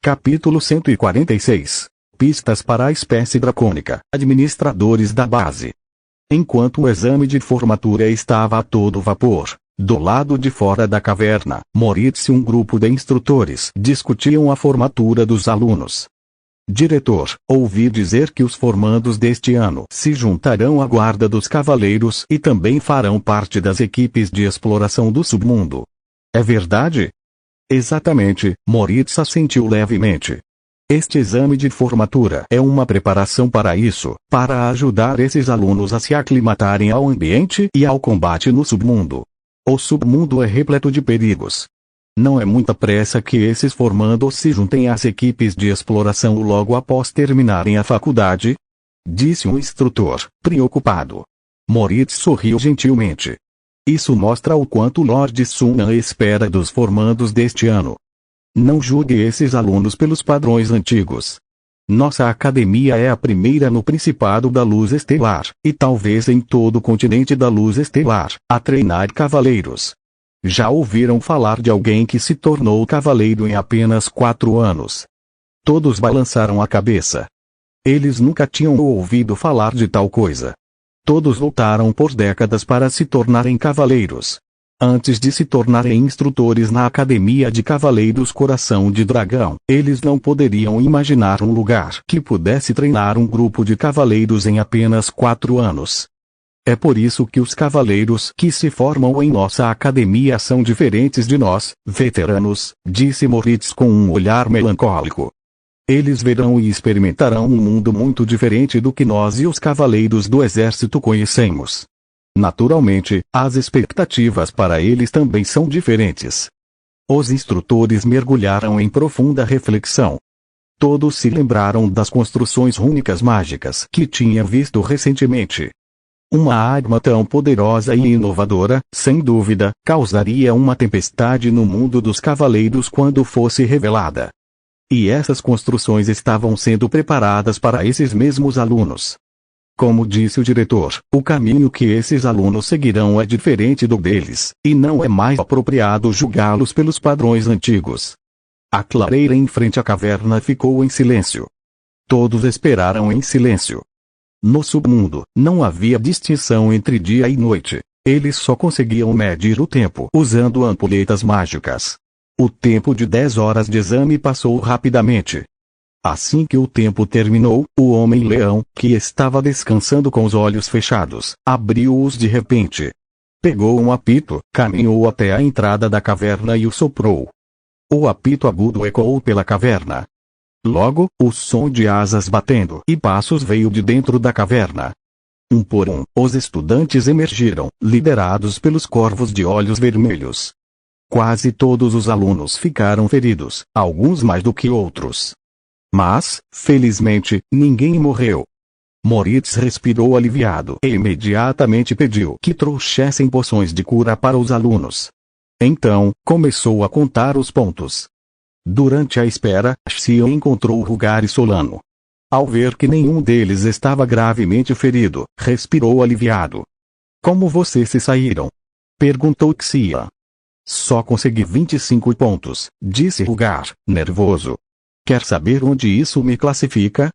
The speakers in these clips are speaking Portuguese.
Capítulo 146. Pistas para a espécie dracônica. Administradores da base. Enquanto o exame de formatura estava a todo vapor, do lado de fora da caverna, Moritz e um grupo de instrutores discutiam a formatura dos alunos. Diretor, ouvi dizer que os formandos deste ano se juntarão à guarda dos cavaleiros e também farão parte das equipes de exploração do submundo. É verdade? Exatamente, Moritz assentiu levemente. Este exame de formatura é uma preparação para isso, para ajudar esses alunos a se aclimatarem ao ambiente e ao combate no submundo. O submundo é repleto de perigos. Não é muita pressa que esses formandos se juntem às equipes de exploração logo após terminarem a faculdade? Disse um instrutor, preocupado. Moritz sorriu gentilmente. Isso mostra o quanto Lord Sunan espera dos formandos deste ano. Não julgue esses alunos pelos padrões antigos. Nossa academia é a primeira no Principado da Luz Estelar, e talvez em todo o continente da Luz Estelar, a treinar cavaleiros. Já ouviram falar de alguém que se tornou cavaleiro em apenas 4 anos? Todos balançaram a cabeça. Eles nunca tinham ouvido falar de tal coisa. Todos lutaram por décadas para se tornarem cavaleiros. Antes de se tornarem instrutores na Academia de Cavaleiros Coração de Dragão, eles não poderiam imaginar um lugar que pudesse treinar um grupo de cavaleiros em apenas 4 anos. É por isso que os cavaleiros que se formam em nossa academia são diferentes de nós, veteranos, disse Moritz com um olhar melancólico. Eles verão e experimentarão um mundo muito diferente do que nós e os cavaleiros do exército conhecemos. Naturalmente, as expectativas para eles também são diferentes. Os instrutores mergulharam em profunda reflexão. Todos se lembraram das construções rúnicas mágicas que tinham visto recentemente. Uma arma tão poderosa e inovadora, sem dúvida, causaria uma tempestade no mundo dos cavaleiros quando fosse revelada. E essas construções estavam sendo preparadas para esses mesmos alunos. Como disse o diretor, o caminho que esses alunos seguirão é diferente do deles, e não é mais apropriado julgá-los pelos padrões antigos. A clareira em frente à caverna ficou em silêncio. Todos esperaram em silêncio. No submundo, não havia distinção entre dia e noite. Eles só conseguiam medir o tempo usando ampulhetas mágicas. O tempo de 10 horas de exame passou rapidamente. Assim que o tempo terminou, o Homem-Leão, que estava descansando com os olhos fechados, abriu-os de repente. Pegou um apito, caminhou até a entrada da caverna e o soprou. O apito agudo ecoou pela caverna. Logo, o som de asas batendo e passos veio de dentro da caverna. Um por um, os estudantes emergiram, liderados pelos corvos de olhos vermelhos. Quase todos os alunos ficaram feridos, alguns mais do que outros. Mas, felizmente, ninguém morreu. Moritz respirou aliviado e imediatamente pediu que trouxessem poções de cura para os alunos. Então, começou a contar os pontos. Durante a espera, Xian encontrou Rugar e Solano. Ao ver que nenhum deles estava gravemente ferido, respirou aliviado. Como vocês se saíram? Perguntou Xian. Só consegui 25 pontos, disse Rugar, nervoso. Quer saber onde isso me classifica?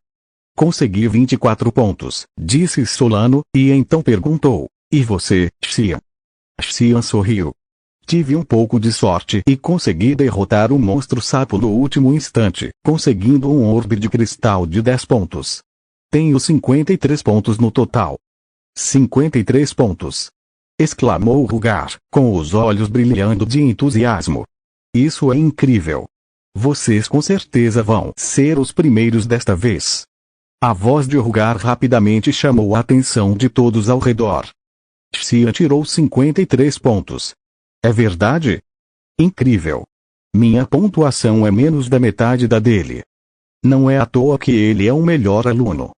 Consegui 24 pontos, disse Solano, e então perguntou, e você, Xian? Xian sorriu. Tive um pouco de sorte e consegui derrotar um monstro sapo no último instante, conseguindo um orbe de cristal de 10 pontos. Tenho 53 pontos no total. 53 pontos! Exclamou Rugar, com os olhos brilhando de entusiasmo. Isso é incrível! Vocês com certeza vão ser os primeiros desta vez. A voz de Rugar rapidamente chamou a atenção de todos ao redor. Xian tirou 53 pontos. É verdade? Incrível! Minha pontuação é menos da metade da dele. Não é à toa que ele é o melhor aluno.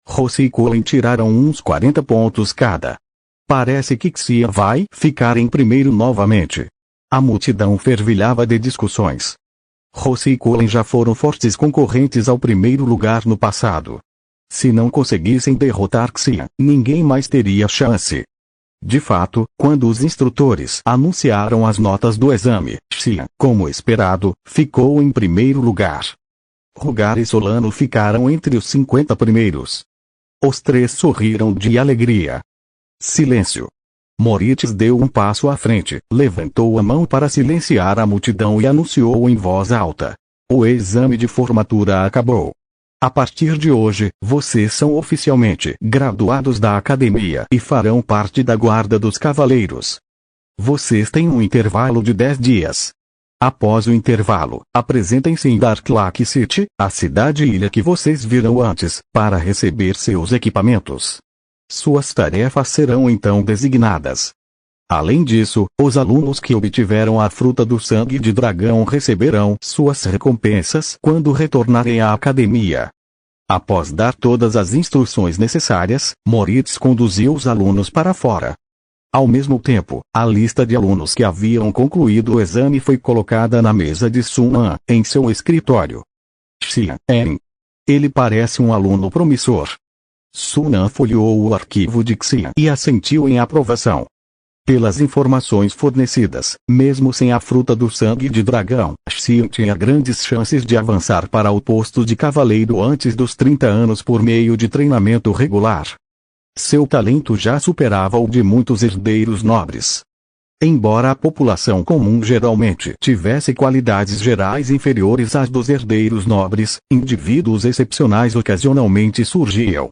Rossi e Colin tiraram uns 40 pontos cada. Parece que Xian vai ficar em primeiro novamente. A multidão fervilhava de discussões. Rossi e Colin já foram fortes concorrentes ao primeiro lugar no passado. Se não conseguissem derrotar Xian, ninguém mais teria chance. De fato, quando os instrutores anunciaram as notas do exame, Xian, como esperado, ficou em primeiro lugar. Rugar e Solano ficaram entre os 50 primeiros. Os três sorriram de alegria. Silêncio. Moritz deu um passo à frente, levantou a mão para silenciar a multidão e anunciou em voz alta: o exame de formatura acabou. A partir de hoje, vocês são oficialmente graduados da academia e farão parte da Guarda dos Cavaleiros. Vocês têm um intervalo de 10 dias. Após o intervalo, apresentem-se em Dark Lake City, a cidade-ilha que vocês viram antes, para receber seus equipamentos. Suas tarefas serão então designadas. Além disso, os alunos que obtiveram a fruta do sangue de dragão receberão suas recompensas quando retornarem à academia. Após dar todas as instruções necessárias, Moritz conduziu os alunos para fora. Ao mesmo tempo, a lista de alunos que haviam concluído o exame foi colocada na mesa de Sun An, em seu escritório. Xian En. Ele parece um aluno promissor. Sun An folheou o arquivo de Xian e assentiu em aprovação. Pelas informações fornecidas, mesmo sem a fruta do sangue de dragão, Xian tinha grandes chances de avançar para o posto de cavaleiro antes dos 30 anos por meio de treinamento regular. Seu talento já superava o de muitos herdeiros nobres. Embora a população comum geralmente tivesse qualidades gerais inferiores às dos herdeiros nobres, indivíduos excepcionais ocasionalmente surgiam.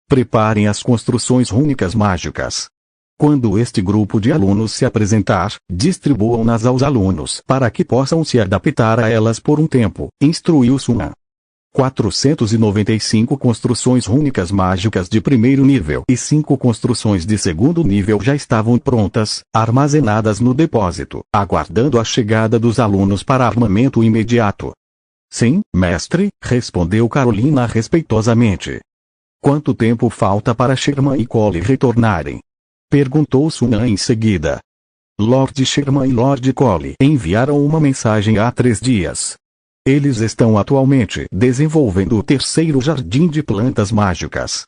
Preparem as construções rúnicas mágicas. Quando este grupo de alunos se apresentar, distribuam-nas aos alunos para que possam se adaptar a elas por um tempo, instruiu Sun An. 495 construções rúnicas mágicas de primeiro nível e 5 construções de segundo nível já estavam prontas, armazenadas no depósito, aguardando a chegada dos alunos para armamento imediato. Sim, mestre, respondeu Carolina respeitosamente. Quanto tempo falta para Sherman e Cole retornarem? Perguntou Sun An em seguida. Lord Sherman e Lord Cole enviaram uma mensagem há 3 dias. Eles estão atualmente desenvolvendo o terceiro jardim de plantas mágicas.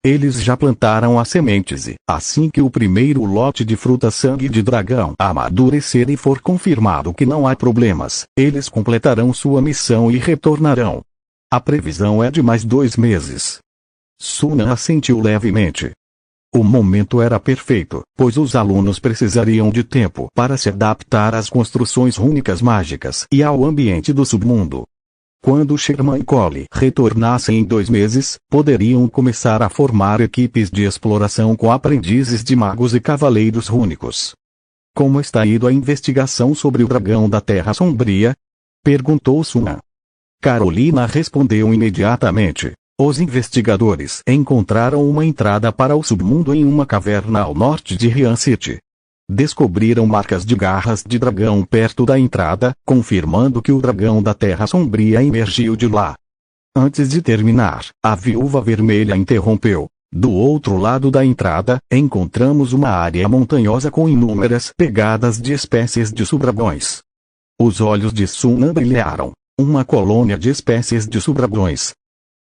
Eles já plantaram as sementes e, assim que o primeiro lote de fruta sangue de dragão amadurecer e for confirmado que não há problemas, eles completarão sua missão e retornarão. A previsão é de mais 2 meses. Sun An assentiu levemente. O momento era perfeito, pois os alunos precisariam de tempo para se adaptar às construções rúnicas mágicas e ao ambiente do submundo. Quando Sherman e Cole retornassem em 2 meses, poderiam começar a formar equipes de exploração com aprendizes de magos e cavaleiros rúnicos. Como está indo a investigação sobre o dragão da Terra Sombria? Perguntou Sun An. Carolina respondeu imediatamente. Os investigadores encontraram uma entrada para o submundo em uma caverna ao norte de Rian City. Descobriram marcas de garras de dragão perto da entrada, confirmando que o dragão da Terra Sombria emergiu de lá. Antes de terminar, a Viúva Vermelha interrompeu. Do outro lado da entrada, encontramos uma área montanhosa com inúmeras pegadas de espécies de subdragões. Os olhos de Sun An brilharam. Uma colônia de espécies de subdragões.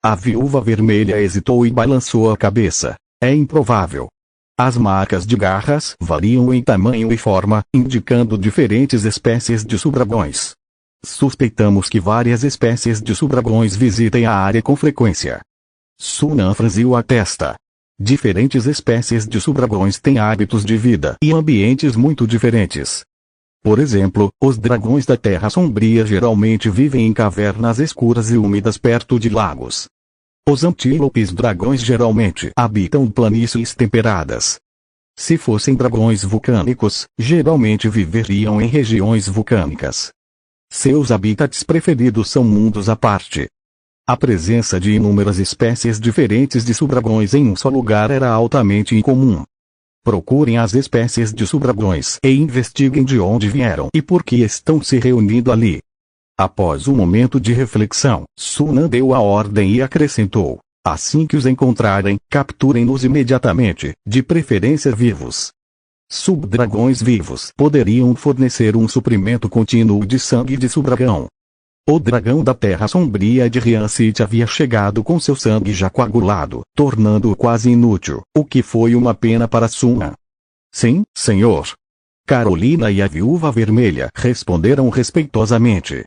A Viúva Vermelha hesitou e balançou a cabeça. É improvável. As marcas de garras variam em tamanho e forma, indicando diferentes espécies de subdragões. Suspeitamos que várias espécies de subdragões visitem a área com frequência. Sun An franziu a testa. Diferentes espécies de subdragões têm hábitos de vida e ambientes muito diferentes. Por exemplo, os dragões da Terra Sombria geralmente vivem em cavernas escuras e úmidas perto de lagos. Os antílopes dragões geralmente habitam planícies temperadas. Se fossem dragões vulcânicos, geralmente viveriam em regiões vulcânicas. Seus habitats preferidos são mundos à parte. A presença de inúmeras espécies diferentes de subdragões em um só lugar era altamente incomum. Procurem as espécies de subdragões e investiguem de onde vieram e por que estão se reunindo ali. Após um momento de reflexão, Sun An deu a ordem e acrescentou: assim que os encontrarem, capturem-nos imediatamente, de preferência vivos. Subdragões vivos poderiam fornecer um suprimento contínuo de sangue de subdragão. O dragão da Terra Sombria de Rian City havia chegado com seu sangue já coagulado, tornando-o quase inútil, o que foi uma pena para Sun An. Sim, senhor. Carolina e a Viúva Vermelha responderam respeitosamente.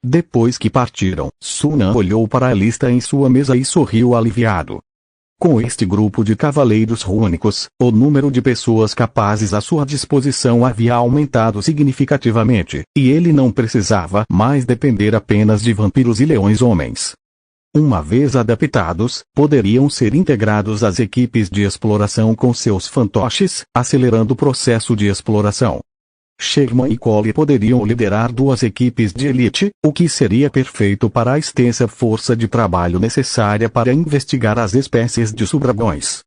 Depois que partiram, Sunan olhou para a lista em sua mesa e sorriu aliviado. Com este grupo de cavaleiros rúnicos, o número de pessoas capazes à sua disposição havia aumentado significativamente, e ele não precisava mais depender apenas de vampiros e leões-homens. Uma vez adaptados, poderiam ser integrados às equipes de exploração com seus fantoches, acelerando o processo de exploração. Sherman e Cole poderiam liderar duas equipes de elite, o que seria perfeito para a extensa força de trabalho necessária para investigar as espécies de subdragões.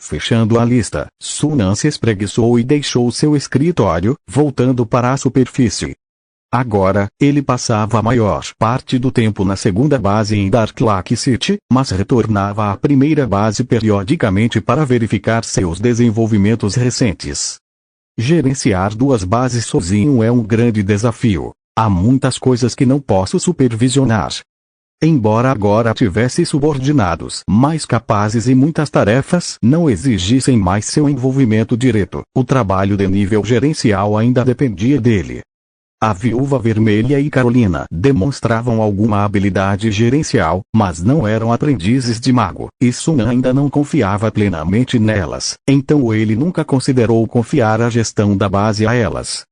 Fechando a lista, Sunan se espreguiçou e deixou seu escritório, voltando para a superfície. Agora, ele passava a maior parte do tempo na segunda base em Dark Lake City, mas retornava à primeira base periodicamente para verificar seus desenvolvimentos recentes. Gerenciar duas bases sozinho é um grande desafio. Há muitas coisas que não posso supervisionar. Embora agora tivesse subordinados mais capazes e muitas tarefas não exigissem mais seu envolvimento direto, o trabalho de nível gerencial ainda dependia dele. A Viúva Vermelha e Carolina demonstravam alguma habilidade gerencial, mas não eram aprendizes de mago, e Sunan ainda não confiava plenamente nelas, então ele nunca considerou confiar a gestão da base a elas.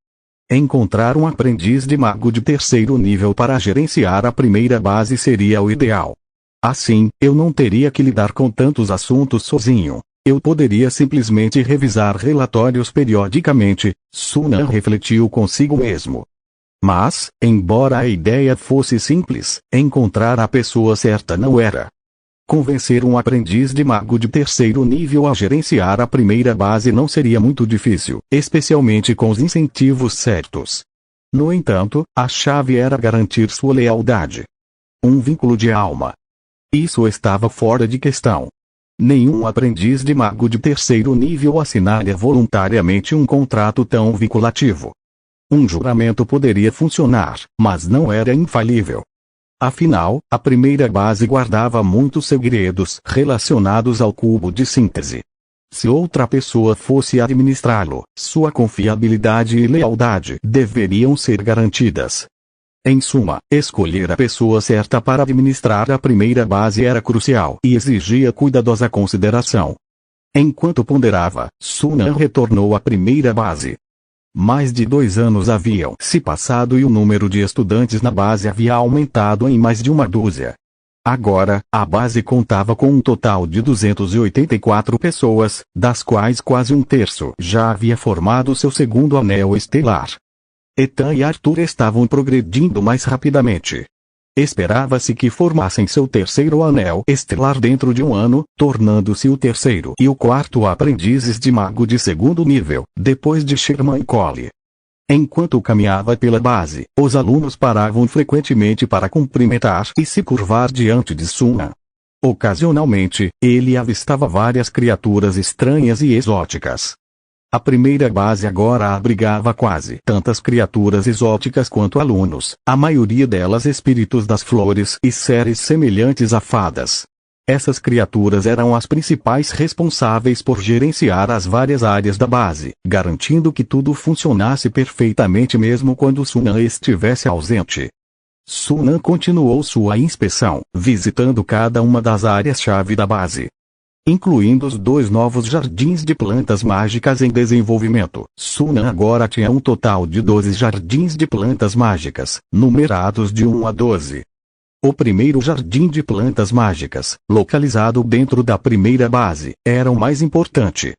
Encontrar um aprendiz de mago de terceiro nível para gerenciar a primeira base seria o ideal. Assim, eu não teria que lidar com tantos assuntos sozinho. Eu poderia simplesmente revisar relatórios periodicamente, Sunan refletiu consigo mesmo. Mas, embora a ideia fosse simples, encontrar a pessoa certa não era. Convencer um aprendiz de mago de terceiro nível a gerenciar a primeira base não seria muito difícil, especialmente com os incentivos certos. No entanto, a chave era garantir sua lealdade. Um vínculo de alma. Isso estava fora de questão. Nenhum aprendiz de mago de terceiro nível assinaria voluntariamente um contrato tão vinculativo. Um juramento poderia funcionar, mas não era infalível. Afinal, a primeira base guardava muitos segredos relacionados ao cubo de síntese. Se outra pessoa fosse administrá-lo, sua confiabilidade e lealdade deveriam ser garantidas. Em suma, escolher a pessoa certa para administrar a primeira base era crucial e exigia cuidadosa consideração. Enquanto ponderava, Sunan retornou à primeira base. Mais de 2 anos haviam se passado e o número de estudantes na base havia aumentado em mais de uma dúzia. Agora, a base contava com um total de 284 pessoas, das quais quase um terço já havia formado seu segundo anel estelar. Ethan e Arthur estavam progredindo mais rapidamente. Esperava-se que formassem seu terceiro anel estelar dentro de um ano, tornando-se o terceiro e o quarto aprendizes de mago de segundo nível, depois de Sherman e Cole. Enquanto caminhava pela base, os alunos paravam frequentemente para cumprimentar e se curvar diante de Sunan. Ocasionalmente, ele avistava várias criaturas estranhas e exóticas. A primeira base agora abrigava quase tantas criaturas exóticas quanto alunos, a maioria delas espíritos das flores e seres semelhantes a fadas. Essas criaturas eram as principais responsáveis por gerenciar as várias áreas da base, garantindo que tudo funcionasse perfeitamente mesmo quando Sunan estivesse ausente. Sunan continuou sua inspeção, visitando cada uma das áreas-chave da base. Incluindo os 2 novos jardins de plantas mágicas em desenvolvimento, Sunan agora tinha um total de 12 jardins de plantas mágicas, numerados de 1 a 12. O primeiro jardim de plantas mágicas, localizado dentro da primeira base, era o mais importante.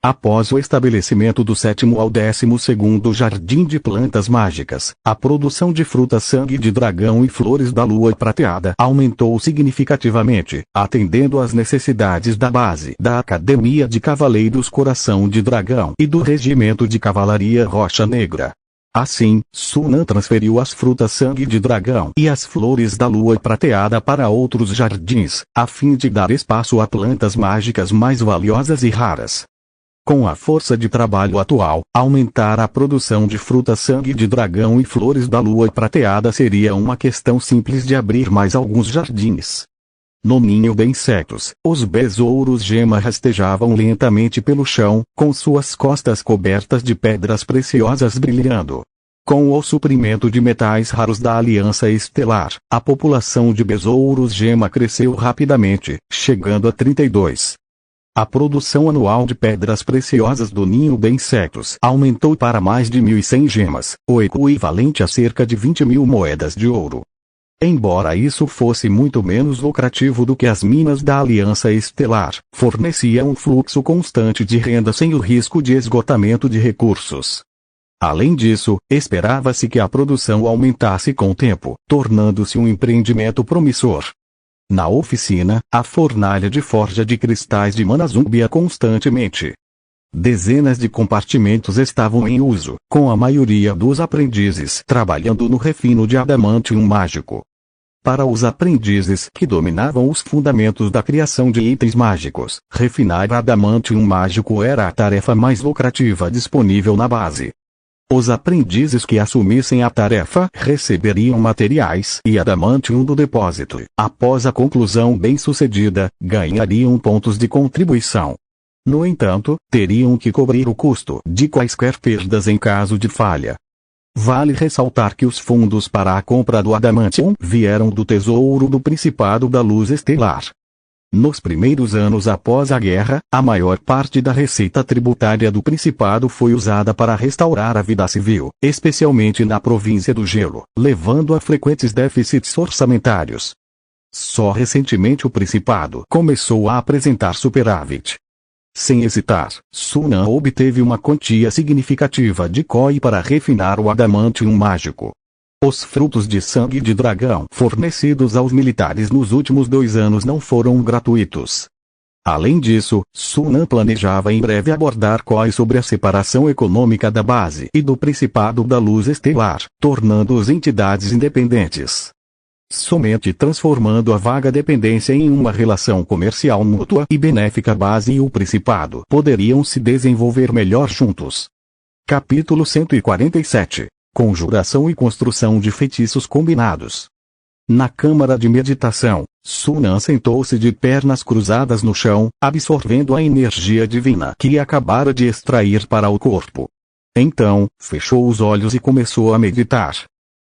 Após o estabelecimento do 7º ao 12º jardim de plantas mágicas, a produção de frutas sangue de dragão e flores da lua prateada aumentou significativamente, atendendo às necessidades da base da Academia de Cavaleiros Coração de Dragão e do Regimento de Cavalaria Rocha Negra. Assim, Sunan transferiu as frutas sangue de dragão e as flores da lua prateada para outros jardins, a fim de dar espaço a plantas mágicas mais valiosas e raras. Com a força de trabalho atual, aumentar a produção de frutas sangue de dragão e flores da lua prateada seria uma questão simples de abrir mais alguns jardins. No ninho de insetos, os besouros gema rastejavam lentamente pelo chão, com suas costas cobertas de pedras preciosas brilhando. Com o suprimento de metais raros da Aliança Estelar, a população de besouros gema cresceu rapidamente, chegando a 32. A produção anual de pedras preciosas do ninho de insetos aumentou para mais de 1.100 gemas, o equivalente a cerca de 20.000 moedas de ouro. Embora isso fosse muito menos lucrativo do que as minas da Aliança Estelar, fornecia um fluxo constante de renda sem o risco de esgotamento de recursos. Além disso, esperava-se que a produção aumentasse com o tempo, tornando-se um empreendimento promissor. Na oficina, a fornalha de forja de cristais de mana zumbia constantemente. Dezenas de compartimentos estavam em uso, com a maioria dos aprendizes trabalhando no refino de adamantium mágico. Para os aprendizes que dominavam os fundamentos da criação de itens mágicos, refinar adamantium mágico era a tarefa mais lucrativa disponível na base. Os aprendizes que assumissem a tarefa receberiam materiais e adamantium do depósito. Após a conclusão bem-sucedida, ganhariam pontos de contribuição. No entanto, teriam que cobrir o custo de quaisquer perdas em caso de falha. Vale ressaltar que os fundos para a compra do adamantium vieram do Tesouro do Principado da Luz Estelar. Nos primeiros anos após a guerra, a maior parte da receita tributária do Principado foi usada para restaurar a vida civil, especialmente na província do Gelo, levando a frequentes déficits orçamentários. Só recentemente o Principado começou a apresentar superávit. Sem hesitar, Sunan obteve uma quantia significativa de COI para refinar o adamantium mágico. Os frutos de sangue de dragão fornecidos aos militares nos últimos 2 anos não foram gratuitos. Além disso, Sunan planejava em breve abordar COI sobre a separação econômica da base e do Principado da Luz Estelar, tornando-os entidades independentes. Somente transformando a vaga dependência em uma relação comercial mútua e benéfica, a base e o Principado poderiam se desenvolver melhor juntos. Capítulo 147. Conjuração e construção de feitiços combinados. Na câmara de meditação, Sunan sentou-se de pernas cruzadas no chão, absorvendo a energia divina que acabara de extrair para o corpo. Então, fechou os olhos e começou a meditar.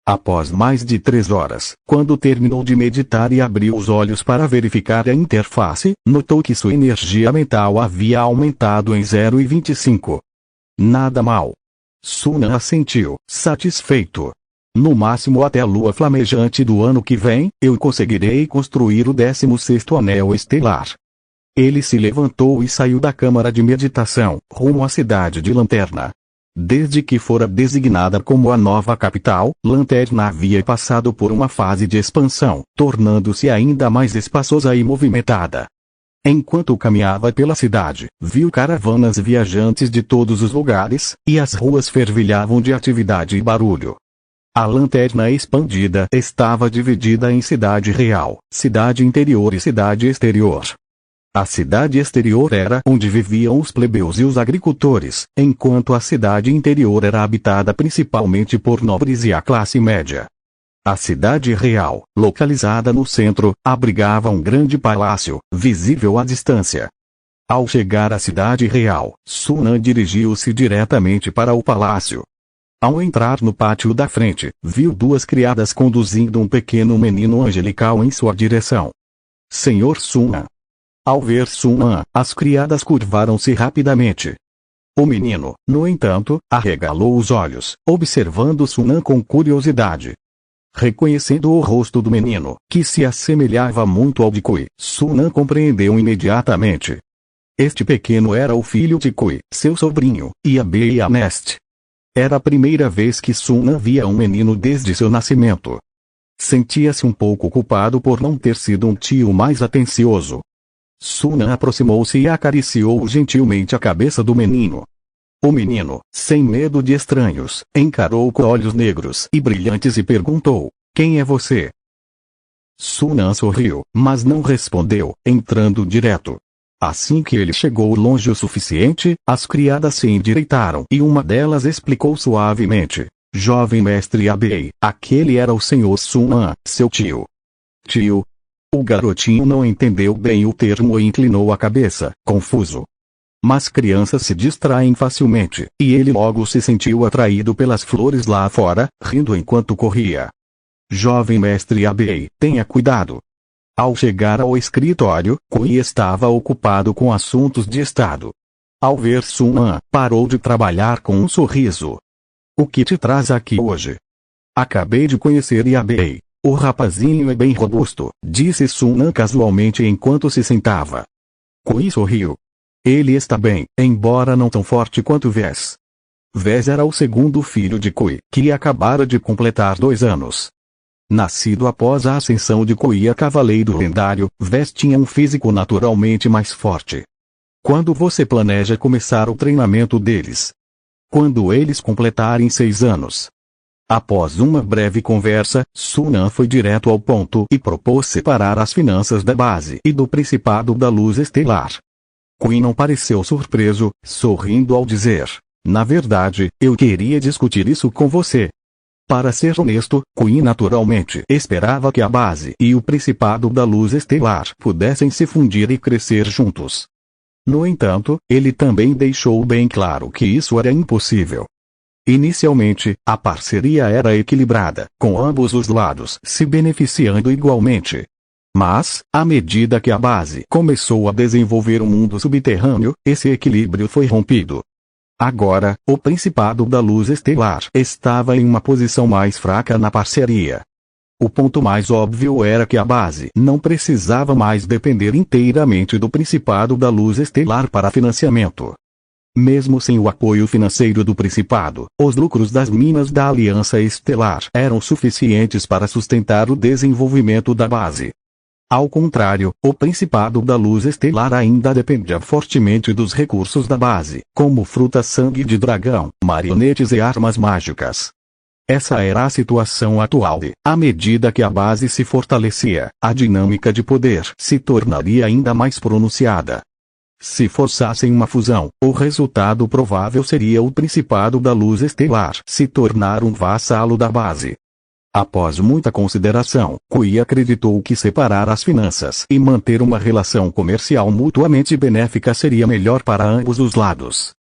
Após mais de 3 horas, quando terminou de meditar e abriu os olhos para verificar a interface, notou que sua energia mental havia aumentado em 0,25. Nada mal. Sunan assentiu, satisfeito. No máximo até a lua flamejante do ano que vem, eu conseguirei construir o 16º anel estelar. Ele se levantou e saiu da câmara de meditação, rumo à cidade de Lanterna. Desde que fora designada como a nova capital, Lanterna havia passado por uma fase de expansão, tornando-se ainda mais espaçosa e movimentada. Enquanto caminhava pela cidade, viu caravanas viajantes de todos os lugares, e as ruas fervilhavam de atividade e barulho. A Lanterna expandida estava dividida em cidade real, cidade interior e cidade exterior. A cidade exterior era onde viviam os plebeus e os agricultores, enquanto a cidade interior era habitada principalmente por nobres e a classe média. A cidade real, localizada no centro, abrigava um grande palácio, visível à distância. Ao chegar à cidade real, Sunan dirigiu-se diretamente para o palácio. Ao entrar no pátio da frente, viu 2 criadas conduzindo um pequeno menino angelical em sua direção. Senhor Sunan. Ao ver Sunan, as criadas curvaram-se rapidamente. O menino, no entanto, arregalou os olhos, observando Sunan com curiosidade. Reconhecendo o rosto do menino, que se assemelhava muito ao de Kui, Sunan compreendeu imediatamente. Este pequeno era o filho de Kui, seu sobrinho, Yabe e Anest. Era a primeira vez que Sunan via um menino desde seu nascimento. Sentia-se um pouco culpado por não ter sido um tio mais atencioso. Sunan aproximou-se e acariciou gentilmente a cabeça do menino. O menino, sem medo de estranhos, encarou com olhos negros e brilhantes e perguntou: "Quem é você?" Sunan sorriu, mas não respondeu, entrando direto. Assim que ele chegou longe o suficiente, as criadas se endireitaram e uma delas explicou suavemente: "Jovem mestre Abei, aquele era o senhor Sunan, seu tio." "Tio?" O garotinho não entendeu bem o termo e inclinou a cabeça, confuso. Mas crianças se distraem facilmente, e ele logo se sentiu atraído pelas flores lá fora, rindo enquanto corria. Jovem mestre Abei, tenha cuidado. Ao chegar ao escritório, Kui estava ocupado com assuntos de estado. Ao ver Sun-an, parou de trabalhar com um sorriso. O que te traz aqui hoje? Acabei de conhecer Yabei. O rapazinho é bem robusto, disse Sun-an casualmente enquanto se sentava. Kui sorriu. Ele está bem, embora não tão forte quanto Vez. Vez era o segundo filho de Kui, que acabara de completar 2 anos. Nascido após a ascensão de Kui a cavaleiro lendário, Vez tinha um físico naturalmente mais forte. Quando você planeja começar o treinamento deles? Quando eles completarem 6 anos. Após uma breve conversa, Sun-an foi direto ao ponto e propôs separar as finanças da base e do Principado da Luz Estelar. Kui não pareceu surpreso, sorrindo ao dizer: na verdade, eu queria discutir isso com você. Para ser honesto, Kui naturalmente esperava que a base e o Principado da Luz Estelar pudessem se fundir e crescer juntos. No entanto, ele também deixou bem claro que isso era impossível. Inicialmente, a parceria era equilibrada, com ambos os lados se beneficiando igualmente. Mas, à medida que a base começou a desenvolver um mundo subterrâneo, esse equilíbrio foi rompido. Agora, o Principado da Luz Estelar estava em uma posição mais fraca na parceria. O ponto mais óbvio era que a base não precisava mais depender inteiramente do Principado da Luz Estelar para financiamento. Mesmo sem o apoio financeiro do Principado, os lucros das minas da Aliança Estelar eram suficientes para sustentar o desenvolvimento da base. Ao contrário, o Principado da Luz Estelar ainda dependia fortemente dos recursos da base, como fruta-sangue de dragão, marionetes e armas mágicas. Essa era a situação atual e, à medida que a base se fortalecia, a dinâmica de poder se tornaria ainda mais pronunciada. Se forçassem uma fusão, o resultado provável seria o Principado da Luz Estelar se tornar um vassalo da base. Após muita consideração, Kui acreditou que separar as finanças e manter uma relação comercial mutuamente benéfica seria melhor para ambos os lados.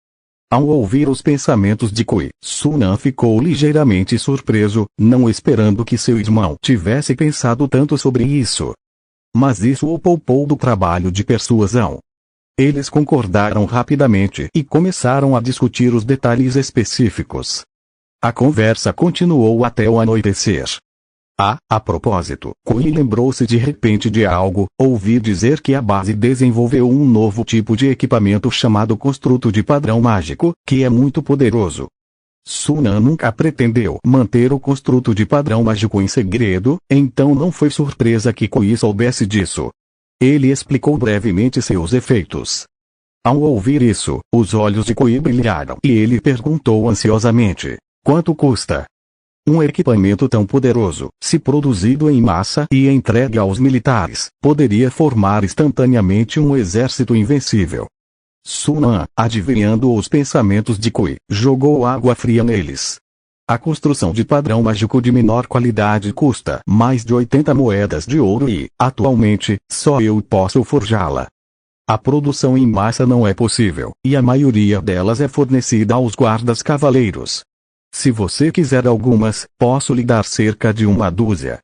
Ao ouvir os pensamentos de Kui, Sun-an ficou ligeiramente surpreso, não esperando que seu irmão tivesse pensado tanto sobre isso. Mas isso o poupou do trabalho de persuasão. Eles concordaram rapidamente e começaram a discutir os detalhes específicos. A conversa continuou até o anoitecer. A propósito, Kui lembrou-se de repente de algo. Ouvi dizer que a base desenvolveu um novo tipo de equipamento chamado construto de padrão mágico, que é muito poderoso. Sun-an nunca pretendeu manter o construto de padrão mágico em segredo, então não foi surpresa que Kui soubesse disso. Ele explicou brevemente seus efeitos. Ao ouvir isso, os olhos de Kui brilharam e ele perguntou ansiosamente: quanto custa? Um equipamento tão poderoso, se produzido em massa e entregue aos militares, poderia formar instantaneamente um exército invencível. Sun-an, adivinhando os pensamentos de Kui, jogou água fria neles. A construção de padrão mágico de menor qualidade custa mais de 80 moedas de ouro e, atualmente, só eu posso forjá-la. A produção em massa não é possível, e a maioria delas é fornecida aos guardas cavaleiros. Se você quiser algumas, posso lhe dar cerca de 1 dúzia.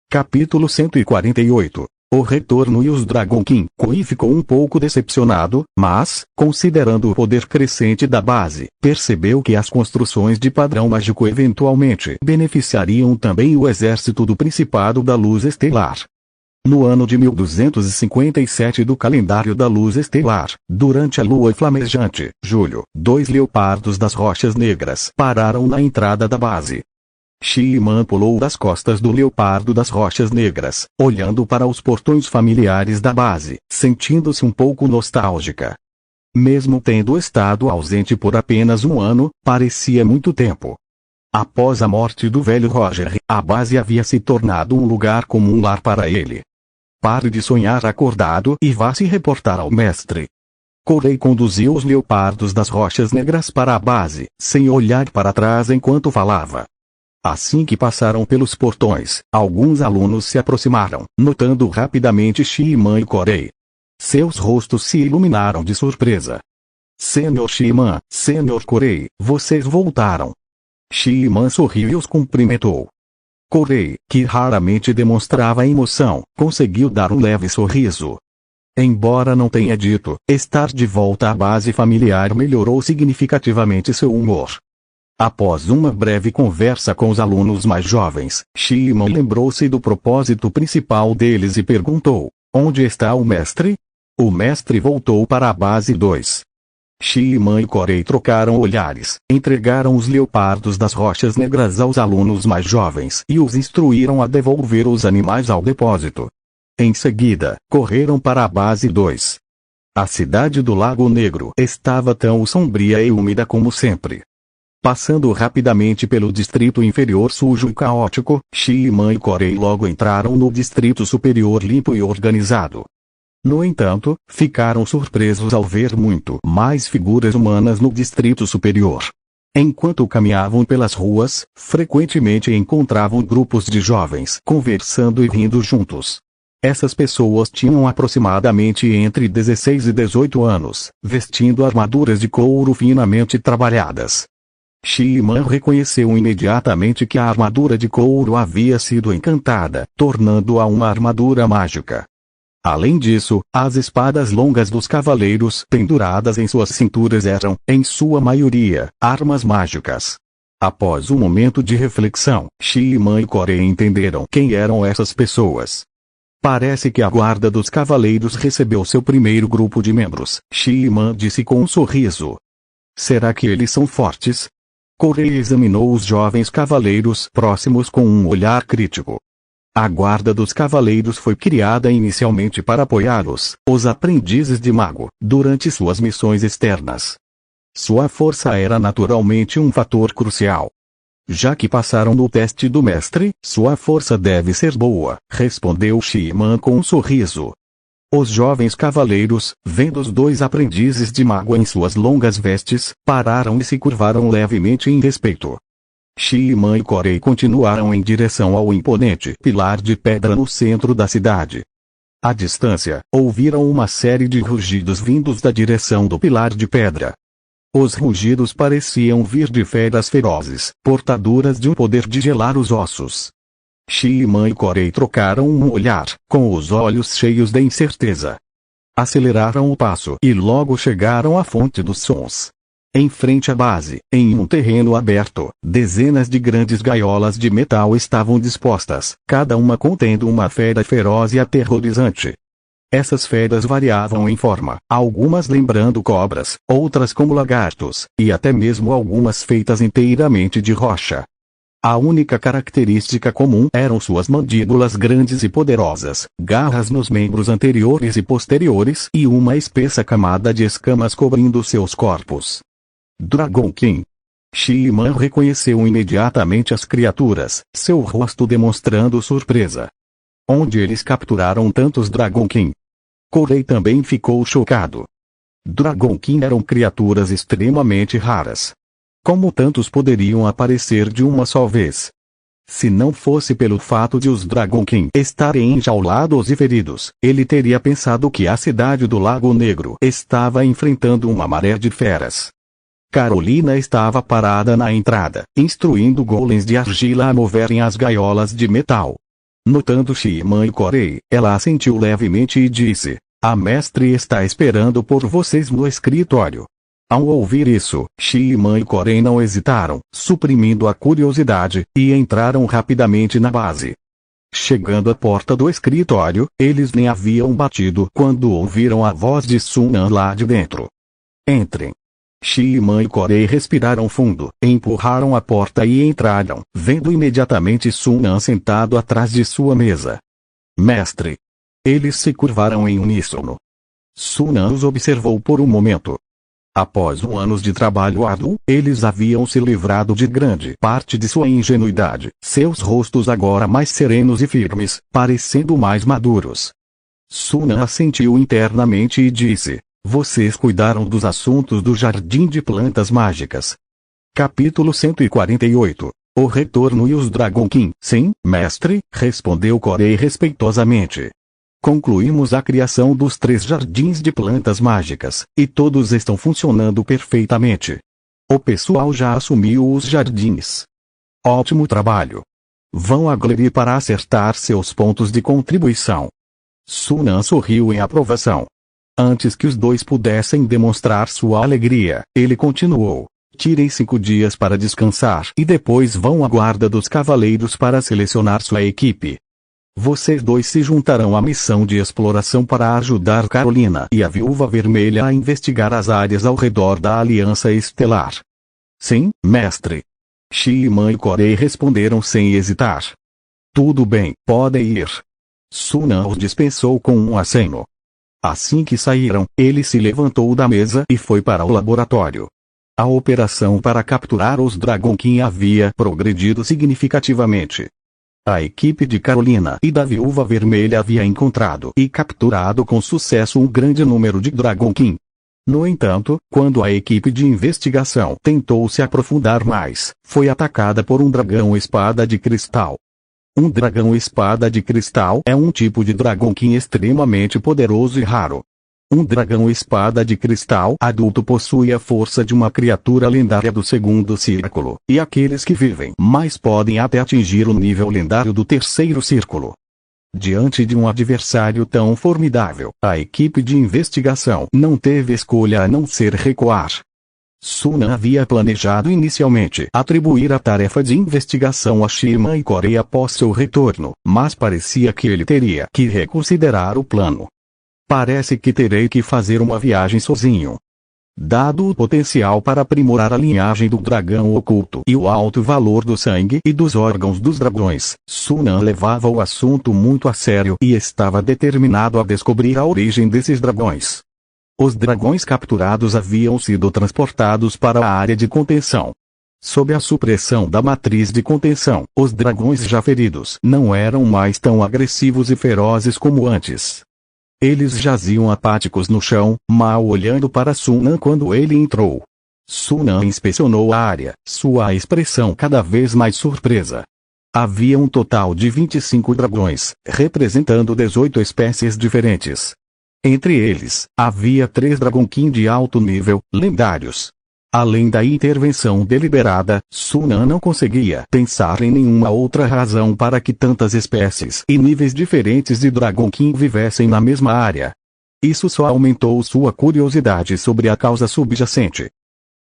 Capítulo 148. O retorno e os Dragon King. Kui ficou um pouco decepcionado, mas, considerando o poder crescente da base, percebeu que as construções de padrão mágico eventualmente beneficiariam também o exército do Principado da Luz Estelar. No ano de 1257 do calendário da Luz Estelar, durante a lua flamejante, julho, 2 leopardos das Rochas Negras pararam na entrada da base. Shi-Man pulou das costas do leopardo das Rochas Negras, olhando para os portões familiares da base, sentindo-se um pouco nostálgica. Mesmo tendo estado ausente por apenas 1 ano, parecia muito tempo. Após a morte do velho Roger, a base havia se tornado um lugar como um lar para ele. Pare de sonhar acordado e vá se reportar ao mestre. Corei conduziu os leopardos das Rochas Negras para a base, sem olhar para trás enquanto falava. Assim que passaram pelos portões, alguns alunos se aproximaram, notando rapidamente Shi-Man e Corei. Seus rostos se iluminaram de surpresa. Senhor Shiman, Senhor Corei, vocês voltaram. Shiman sorriu e os cumprimentou. Corei, que raramente demonstrava emoção, conseguiu dar um leve sorriso. Embora não tenha dito, estar de volta à base familiar melhorou significativamente seu humor. Após uma breve conversa com os alunos mais jovens, Shiman lembrou-se do propósito principal deles e perguntou: onde está o mestre? O mestre voltou para a base 2. Shiman e Corei trocaram olhares, entregaram os leopardos das rochas negras aos alunos mais jovens e os instruíram a devolver os animais ao depósito. Em seguida, correram para a base 2. A cidade do Lago Negro estava tão sombria e úmida como sempre. Passando rapidamente pelo distrito inferior sujo e caótico, Shiman e Corei logo entraram no distrito superior limpo e organizado. No entanto, ficaram surpresos ao ver muito mais figuras humanas no distrito superior. Enquanto caminhavam pelas ruas, frequentemente encontravam grupos de jovens conversando e rindo juntos. Essas pessoas tinham aproximadamente entre 16 e 18 anos, vestindo armaduras de couro finamente trabalhadas. Shiman reconheceu imediatamente que a armadura de couro havia sido encantada, tornando-a uma armadura mágica. Além disso, as espadas longas dos cavaleiros penduradas em suas cinturas eram, em sua maioria, armas mágicas. Após um momento de reflexão, Shiman e Corei entenderam quem eram essas pessoas. Parece que a guarda dos cavaleiros recebeu seu primeiro grupo de membros, Shiman disse com um sorriso. Será que eles são fortes? Corei examinou os jovens cavaleiros próximos com um olhar crítico. A guarda dos cavaleiros foi criada inicialmente para apoiá-los, os aprendizes de mago, durante suas missões externas. Sua força era naturalmente um fator crucial. Já que passaram no teste do mestre, sua força deve ser boa, respondeu Shiman com um sorriso. Os jovens cavaleiros, vendo os dois aprendizes de mago em suas longas vestes, pararam e se curvaram levemente em respeito. Shiman e Corei continuaram em direção ao imponente pilar de pedra no centro da cidade. À distância, ouviram uma série de rugidos vindos da direção do pilar de pedra. Os rugidos pareciam vir de feras ferozes, portadoras de um poder de gelar os ossos. Shiman e Corei trocaram um olhar, com os olhos cheios de incerteza. Aceleraram o passo e logo chegaram à fonte dos sons. Em frente à base, em um terreno aberto, dezenas de grandes gaiolas de metal estavam dispostas, cada uma contendo uma fera feroz e aterrorizante. Essas feras variavam em forma, algumas lembrando cobras, outras como lagartos, e até mesmo algumas feitas inteiramente de rocha. A única característica comum eram suas mandíbulas grandes e poderosas, garras nos membros anteriores e posteriores e uma espessa camada de escamas cobrindo seus corpos. Dragon King. Shiman reconheceu imediatamente as criaturas, seu rosto demonstrando surpresa. Onde eles capturaram tantos Dragon King? Corei também ficou chocado. Dragon King eram criaturas extremamente raras. Como tantos poderiam aparecer de uma só vez? Se não fosse pelo fato de os Dragon King estarem enjaulados e feridos, ele teria pensado que a cidade do Lago Negro estava enfrentando uma maré de feras. Carolina estava parada na entrada, instruindo golems de argila a moverem as gaiolas de metal. Notando Shiman e Corei, ela assentiu levemente e disse: a mestre está esperando por vocês no escritório. Ao ouvir isso, Shiman e Corei não hesitaram, suprimindo a curiosidade, e entraram rapidamente na base. Chegando à porta do escritório, eles nem haviam batido quando ouviram a voz de Sunan lá de dentro. Entrem. Shiman e Corei respiraram fundo, empurraram a porta e entraram, vendo imediatamente Sunan sentado atrás de sua mesa. Mestre. Eles se curvaram em uníssono. Sunan os observou por um momento. Após anos de trabalho árduo, eles haviam se livrado de grande parte de sua ingenuidade, seus rostos agora mais serenos e firmes, parecendo mais maduros. Sunan assentiu internamente e disse: vocês cuidaram dos assuntos do Jardim de Plantas Mágicas. Capítulo 148. O Retorno e os Dragon King. Sim, mestre, respondeu Corei respeitosamente. Concluímos a criação dos 3 jardins de plantas mágicas, e todos estão funcionando perfeitamente. O pessoal já assumiu os jardins. Ótimo trabalho. Vão à galeria para acertar seus pontos de contribuição. Sunan sorriu em aprovação. Antes que os dois pudessem demonstrar sua alegria, ele continuou. Tirem 5 dias para descansar e depois vão à guarda dos cavaleiros para selecionar sua equipe. Vocês dois se juntarão à missão de exploração para ajudar Carolina e a Viúva Vermelha a investigar as áreas ao redor da Aliança Estelar. Sim, mestre. Shiman e Corey responderam sem hesitar. Tudo bem, podem ir. Sunan os dispensou com um aceno. Assim que saíram, ele se levantou da mesa e foi para o laboratório. A operação para capturar os Dragon King havia progredido significativamente. A equipe de Carolina e da Viúva Vermelha havia encontrado e capturado com sucesso um grande número de Dragon King. No entanto, quando a equipe de investigação tentou se aprofundar mais, foi atacada por um dragão espada de cristal. Um dragão espada de cristal é um tipo de Dragon King extremamente poderoso e raro. Um dragão espada de cristal adulto possui a força de uma criatura lendária do 2º círculo, e aqueles que vivem mais podem até atingir o nível lendário do 3º círculo. Diante de um adversário tão formidável, a equipe de investigação não teve escolha a não ser recuar. Sunan havia planejado inicialmente atribuir a tarefa de investigação a Shiman e Corey após seu retorno, mas parecia que ele teria que reconsiderar o plano. Parece que terei que fazer uma viagem sozinho. Dado o potencial para aprimorar a linhagem do dragão oculto e o alto valor do sangue e dos órgãos dos dragões, Sunan levava o assunto muito a sério e estava determinado a descobrir a origem desses dragões. Os dragões capturados haviam sido transportados para a área de contenção. Sob a supressão da matriz de contenção, os dragões já feridos não eram mais tão agressivos e ferozes como antes. Eles jaziam apáticos no chão, mal olhando para Sunan quando ele entrou. Sunan inspecionou a área, sua expressão cada vez mais surpresa. Havia um total de 25 dragões, representando 18 espécies diferentes. Entre eles, havia 3 Dragon King de alto nível, lendários. Além da intervenção deliberada, Sunan não conseguia pensar em nenhuma outra razão para que tantas espécies e níveis diferentes de Dragon King vivessem na mesma área. Isso só aumentou sua curiosidade sobre a causa subjacente.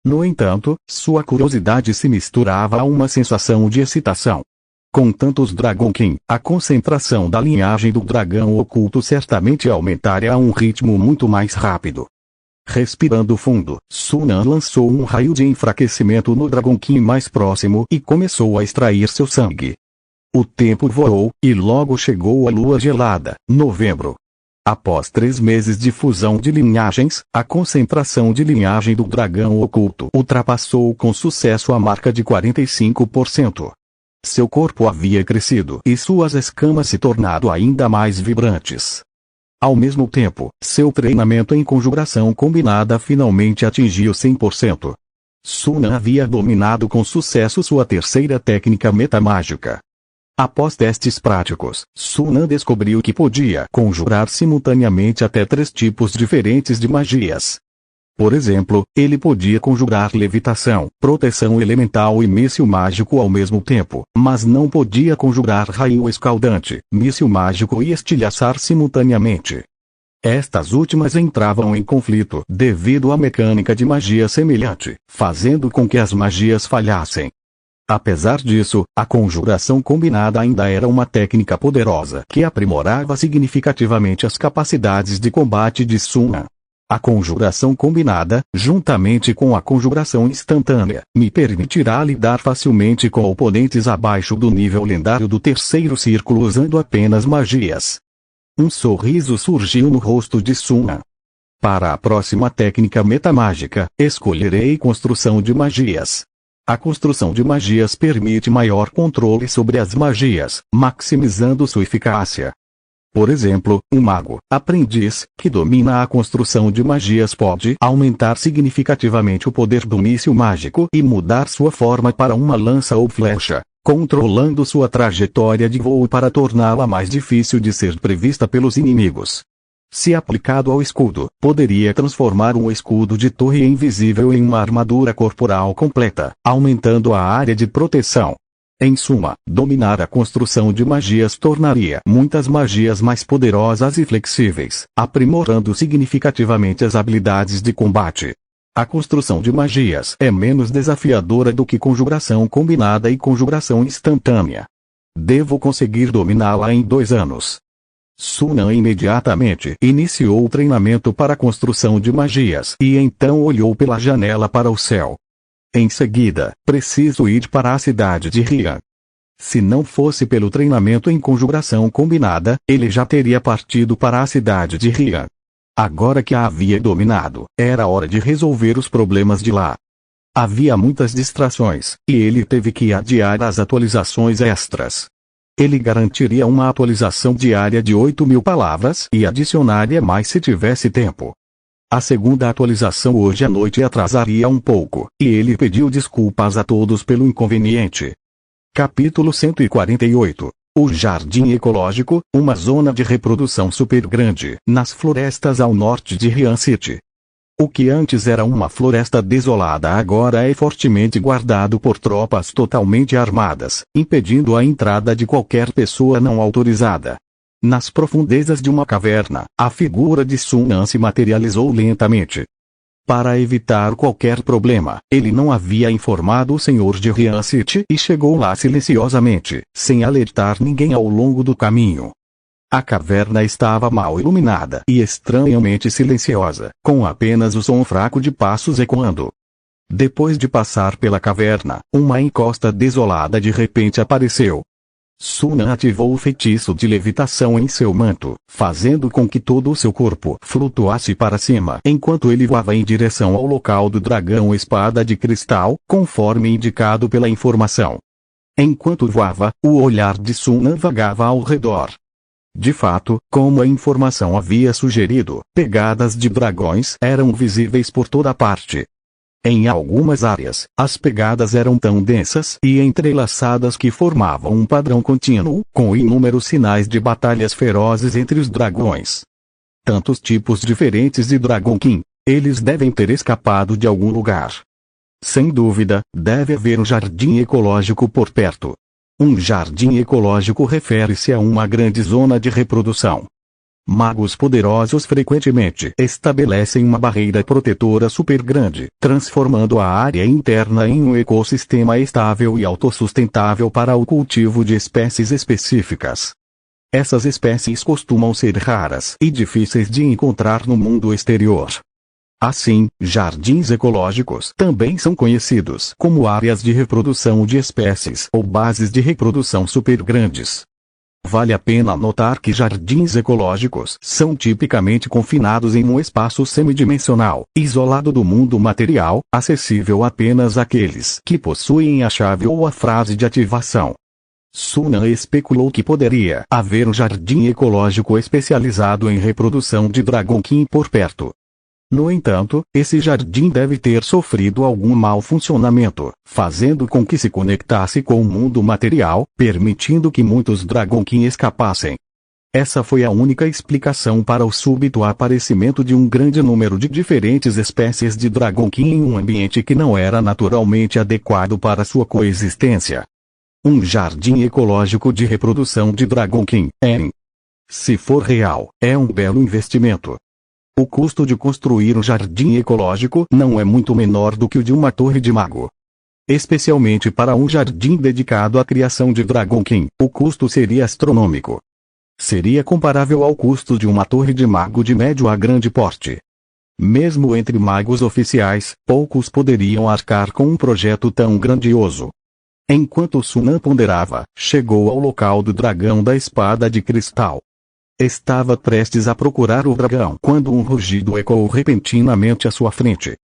No entanto, sua curiosidade se misturava a uma sensação de excitação. Com tantos Dragon King, a concentração da linhagem do dragão oculto certamente aumentaria a um ritmo muito mais rápido. Respirando fundo, Sunan lançou um raio de enfraquecimento no Dragon King mais próximo e começou a extrair seu sangue. O tempo voou, e logo chegou a lua gelada, novembro. Após 3 meses de fusão de linhagens, a concentração de linhagem do dragão oculto ultrapassou com sucesso a marca de 45%. Seu corpo havia crescido e suas escamas se tornado ainda mais vibrantes. Ao mesmo tempo, seu treinamento em conjuração combinada finalmente atingiu 100%. Sunan havia dominado com sucesso sua terceira técnica metamágica. Após testes práticos, Sunan descobriu que podia conjurar simultaneamente até 3 tipos diferentes de magias. Por exemplo, ele podia conjurar levitação, proteção elemental e míssil mágico ao mesmo tempo, mas não podia conjurar raio escaldante, míssil mágico e estilhaçar simultaneamente. Estas últimas entravam em conflito devido à mecânica de magia semelhante, fazendo com que as magias falhassem. Apesar disso, a conjuração combinada ainda era uma técnica poderosa que aprimorava significativamente as capacidades de combate de Sunan. A conjuração combinada, juntamente com a conjuração instantânea, me permitirá lidar facilmente com oponentes abaixo do nível lendário do 3º círculo usando apenas magias. Um sorriso surgiu no rosto de Sunan. Para a próxima técnica metamágica, escolherei construção de magias. A construção de magias permite maior controle sobre as magias, maximizando sua eficácia. Por exemplo, um mago, aprendiz, que domina a construção de magias pode aumentar significativamente o poder do míssil mágico e mudar sua forma para uma lança ou flecha. controlando sua trajetória de voo para torná-la mais difícil de ser prevista pelos inimigos. Se aplicado ao escudo, poderia transformar um escudo de torre invisível em uma armadura corporal completa, aumentando a área de proteção. Em suma, dominar a construção de magias tornaria muitas magias mais poderosas e flexíveis, aprimorando significativamente as habilidades de combate. A construção de magias é menos desafiadora do que conjuração combinada e conjuração instantânea. Devo conseguir dominá-la em 2 anos. Sunan imediatamente iniciou o treinamento para a construção de magias e então olhou pela janela para o céu. Em seguida, preciso ir para a cidade de Rian. Se não fosse pelo treinamento em conjuração combinada, ele já teria partido para a cidade de Rian. Agora que a havia dominado, era hora de resolver os problemas de lá. Havia muitas distrações, e ele teve que adiar as atualizações extras. Ele garantiria uma atualização diária de 8.000 palavras e adicionaria mais se tivesse tempo. A segunda atualização hoje à noite atrasaria um pouco, e ele pediu desculpas a todos pelo inconveniente. Capítulo 148. O Jardim Ecológico, uma zona de reprodução super grande, nas florestas ao norte de Rian City. O que antes era uma floresta desolada agora é fortemente guardado por tropas totalmente armadas, impedindo a entrada de qualquer pessoa não autorizada. Nas profundezas de uma caverna, a figura de Sunan se materializou lentamente. Para evitar qualquer problema, ele não havia informado o senhor de Rian City e chegou lá silenciosamente, sem alertar ninguém ao longo do caminho. A caverna estava mal iluminada e estranhamente silenciosa, com apenas o som fraco de passos ecoando. Depois de passar pela caverna, uma encosta desolada de repente apareceu. Sunan ativou o feitiço de levitação em seu manto, fazendo com que todo o seu corpo flutuasse para cima enquanto ele voava em direção ao local do dragão espada de cristal, conforme indicado pela informação. Enquanto voava, o olhar de Sunan vagava ao redor. De fato, como a informação havia sugerido, pegadas de dragões eram visíveis por toda parte. Em algumas áreas, as pegadas eram tão densas e entrelaçadas que formavam um padrão contínuo, com inúmeros sinais de batalhas ferozes entre os dragões. Tantos tipos diferentes de Dragonkin, eles devem ter escapado de algum lugar. Sem dúvida, deve haver um jardim ecológico por perto. Um jardim ecológico refere-se a uma grande zona de reprodução. Magos poderosos frequentemente estabelecem uma barreira protetora super grande, transformando a área interna em um ecossistema estável e autossustentável para o cultivo de espécies específicas. Essas espécies costumam ser raras e difíceis de encontrar no mundo exterior. Assim, jardins ecológicos também são conhecidos como áreas de reprodução de espécies ou bases de reprodução super grandes. Vale a pena notar que jardins ecológicos são tipicamente confinados em um espaço semidimensional, isolado do mundo material, acessível apenas àqueles que possuem a chave ou a frase de ativação. Sunan especulou que poderia haver um jardim ecológico especializado em reprodução de Dragonkin por perto. No entanto, esse jardim deve ter sofrido algum mau funcionamento, fazendo com que se conectasse com o mundo material, permitindo que muitos Dragonkin escapassem. Essa foi a única explicação para o súbito aparecimento de um grande número de diferentes espécies de Dragonkin em um ambiente que não era naturalmente adequado para sua coexistência. Um jardim ecológico de reprodução de Dragonkin, se for real, é um belo investimento. O custo de construir um jardim ecológico não é muito menor do que o de uma torre de mago. Especialmente para um jardim dedicado à criação de Dragonkin, o custo seria astronômico. Seria comparável ao custo de uma torre de mago de médio a grande porte. Mesmo entre magos oficiais, poucos poderiam arcar com um projeto tão grandioso. Enquanto Sunan ponderava, chegou ao local do dragão da espada de cristal. Estava prestes a procurar o dragão quando um rugido ecoou repentinamente à sua frente.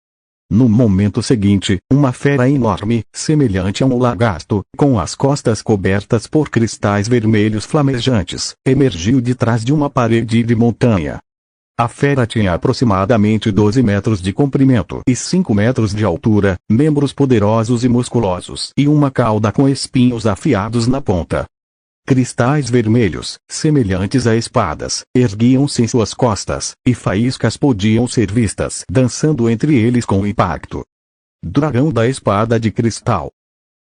No momento seguinte, uma fera enorme, semelhante a um lagarto, com as costas cobertas por cristais vermelhos flamejantes, emergiu de trás de uma parede de montanha. A fera tinha aproximadamente 12 metros de comprimento e 5 metros de altura, membros poderosos e musculosos e uma cauda com espinhos afiados na ponta. Cristais vermelhos, semelhantes a espadas, erguiam-se em suas costas, e faíscas podiam ser vistas dançando entre eles com impacto. Dragão da espada de cristal.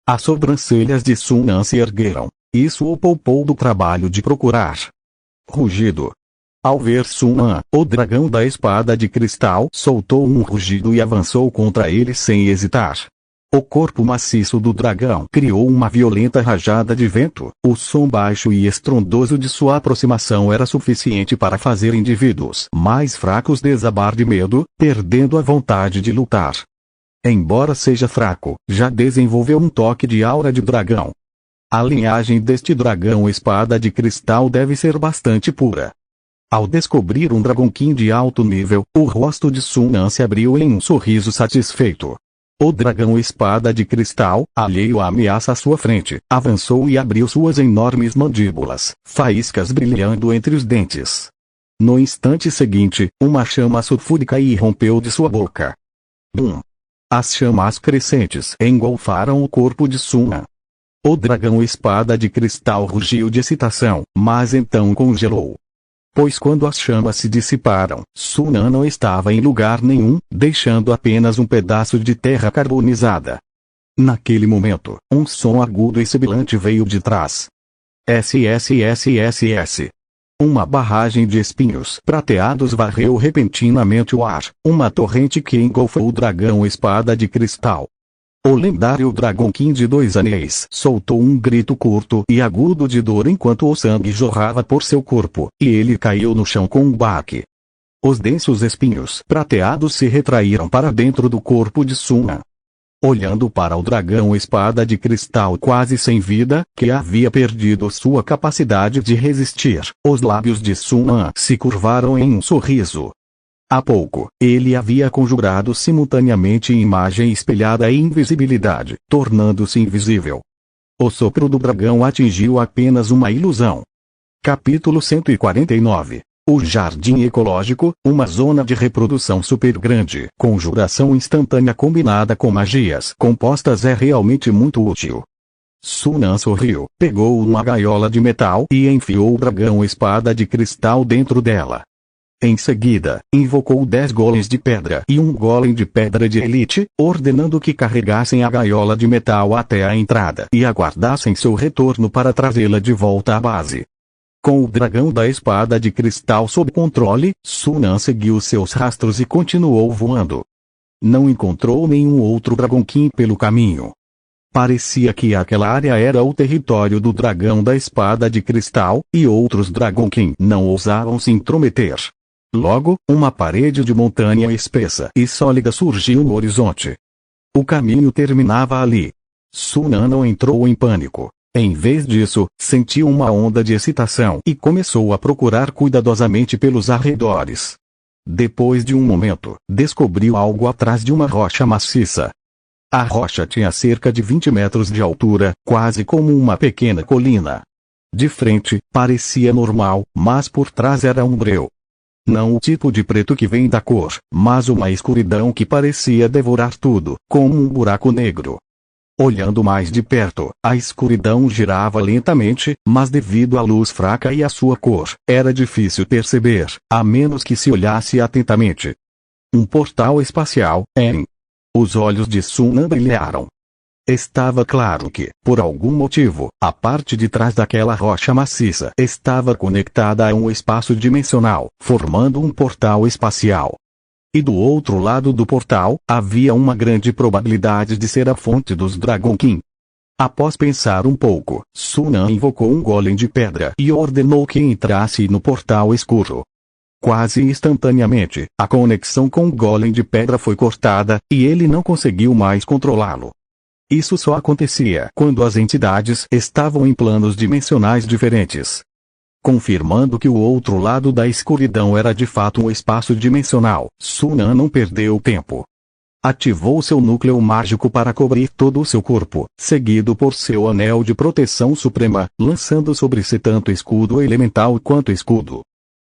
As sobrancelhas de Sun An se ergueram. Isso o poupou do trabalho de procurar. Rugido. Ao ver Sun An, o dragão da espada de cristal soltou um rugido e avançou contra ele sem hesitar. O corpo maciço do dragão criou uma violenta rajada de vento. O som baixo e estrondoso de sua aproximação era suficiente para fazer indivíduos mais fracos desabar de medo, perdendo a vontade de lutar. Embora seja fraco, já desenvolveu um toque de aura de dragão. A linhagem deste dragão espada de cristal deve ser bastante pura. Ao descobrir um Dragon King de alto nível, o rosto de Sun An se abriu em um sorriso satisfeito. O dragão espada de cristal, alheio à ameaça à sua frente, avançou e abriu suas enormes mandíbulas, faíscas brilhando entre os dentes. No instante seguinte, uma chama sulfúrica irrompeu de sua boca. Bum! As chamas crescentes engolfaram o corpo de Sun An. O dragão espada de cristal rugiu de excitação, mas então congelou. Pois quando as chamas se dissiparam, Sun An não estava em lugar nenhum, deixando apenas um pedaço de terra carbonizada. Naquele momento, um som agudo e sibilante veio de trás. SSSSS. Uma barragem de espinhos prateados varreu repentinamente o ar, uma torrente que engolfou o dragão espada de cristal. O lendário Dragon King de 2 anéis soltou um grito curto e agudo de dor enquanto o sangue jorrava por seu corpo, e ele caiu no chão com um baque. Os densos espinhos prateados se retraíram para dentro do corpo de Sun An. Olhando para o dragão espada de cristal quase sem vida, que havia perdido sua capacidade de resistir, os lábios de Sun An se curvaram em um sorriso. Há pouco, ele havia conjurado simultaneamente imagem espelhada e invisibilidade, tornando-se invisível. O sopro do dragão atingiu apenas uma ilusão. Capítulo 149. O Jardim Ecológico, uma zona de reprodução super grande. Conjuração instantânea combinada com magias compostas é realmente muito útil. Sun An sorriu, pegou uma gaiola de metal e enfiou o dragão espada de cristal dentro dela. Em seguida, invocou 10 golems de pedra e um golem de pedra de elite, ordenando que carregassem a gaiola de metal até a entrada e aguardassem seu retorno para trazê-la de volta à base. Com o dragão da espada de cristal sob controle, Sun An seguiu seus rastros e continuou voando. Não encontrou nenhum outro Dragon King pelo caminho. Parecia que aquela área era o território do dragão da espada de cristal, e outros Dragon King não ousavam se intrometer. Logo, uma parede de montanha espessa e sólida surgiu no horizonte. O caminho terminava ali. Sun An não entrou em pânico. Em vez disso, sentiu uma onda de excitação e começou a procurar cuidadosamente pelos arredores. Depois de um momento, descobriu algo atrás de uma rocha maciça. A rocha tinha cerca de 20 metros de altura, quase como uma pequena colina. De frente, parecia normal, mas por trás era um breu. Não o tipo de preto que vem da cor, mas uma escuridão que parecia devorar tudo, como um buraco negro. Olhando mais de perto, a escuridão girava lentamente, mas devido à luz fraca e à sua cor, era difícil perceber, a menos que se olhasse atentamente. Um portal espacial, hein? Os olhos de Sun An brilharam. Estava claro que, por algum motivo, a parte de trás daquela rocha maciça estava conectada a um espaço dimensional, formando um portal espacial. E do outro lado do portal, havia uma grande probabilidade de ser a fonte dos Dragon King. Após pensar um pouco, Sun An invocou um golem de pedra e ordenou que entrasse no portal escuro. Quase instantaneamente, a conexão com o golem de pedra foi cortada, e ele não conseguiu mais controlá-lo. Isso só acontecia quando as entidades estavam em planos dimensionais diferentes. Confirmando que o outro lado da escuridão era de fato um espaço dimensional, Sun An não perdeu tempo. Ativou seu núcleo mágico para cobrir todo o seu corpo, seguido por seu anel de proteção suprema, lançando sobre si tanto escudo elemental quanto escudo.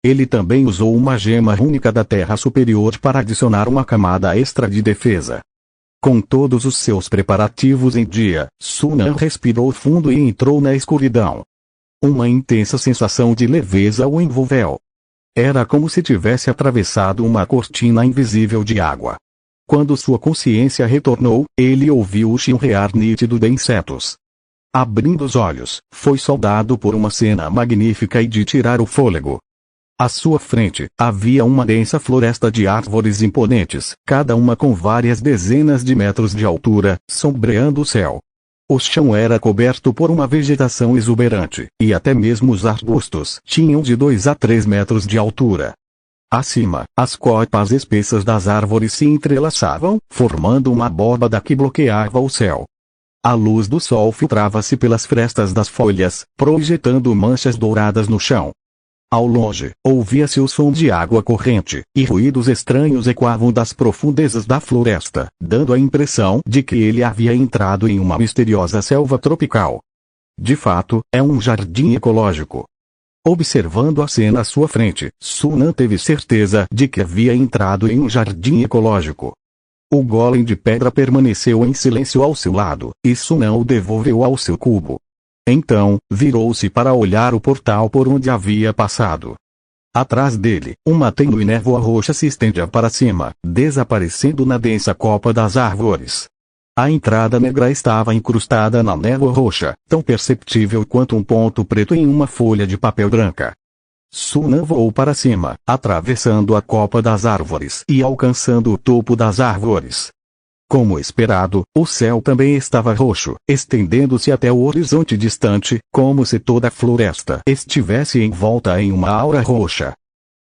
Ele também usou uma gema única da Terra Superior para adicionar uma camada extra de defesa. Com todos os seus preparativos em dia, Sunan respirou fundo e entrou na escuridão. Uma intensa sensação de leveza o envolveu. Era como se tivesse atravessado uma cortina invisível de água. Quando sua consciência retornou, ele ouviu o chilrear nítido de insetos. Abrindo os olhos, foi saudado por uma cena magnífica e de tirar o fôlego. À sua frente, havia uma densa floresta de árvores imponentes, cada uma com várias dezenas de metros de altura, sombreando o céu. O chão era coberto por uma vegetação exuberante, e até mesmo os arbustos tinham de 2 a 3 metros de altura. Acima, as copas espessas das árvores se entrelaçavam, formando uma abóbada que bloqueava o céu. A luz do sol filtrava-se pelas frestas das folhas, projetando manchas douradas no chão. Ao longe, ouvia-se o som de água corrente, e ruídos estranhos ecoavam das profundezas da floresta, dando a impressão de que ele havia entrado em uma misteriosa selva tropical. De fato, é um jardim ecológico. Observando a cena à sua frente, Sunan teve certeza de que havia entrado em um jardim ecológico. O golem de pedra permaneceu em silêncio ao seu lado, e Sunan o devolveu ao seu cubo. Então, virou-se para olhar o portal por onde havia passado. Atrás dele, uma tênue névoa roxa se estendia para cima, desaparecendo na densa copa das árvores. A entrada negra estava incrustada na névoa roxa, tão perceptível quanto um ponto preto em uma folha de papel branca. Sunan voou para cima, atravessando a copa das árvores e alcançando o topo das árvores. Como esperado, o céu também estava roxo, estendendo-se até o horizonte distante, como se toda a floresta estivesse envolta em uma aura roxa.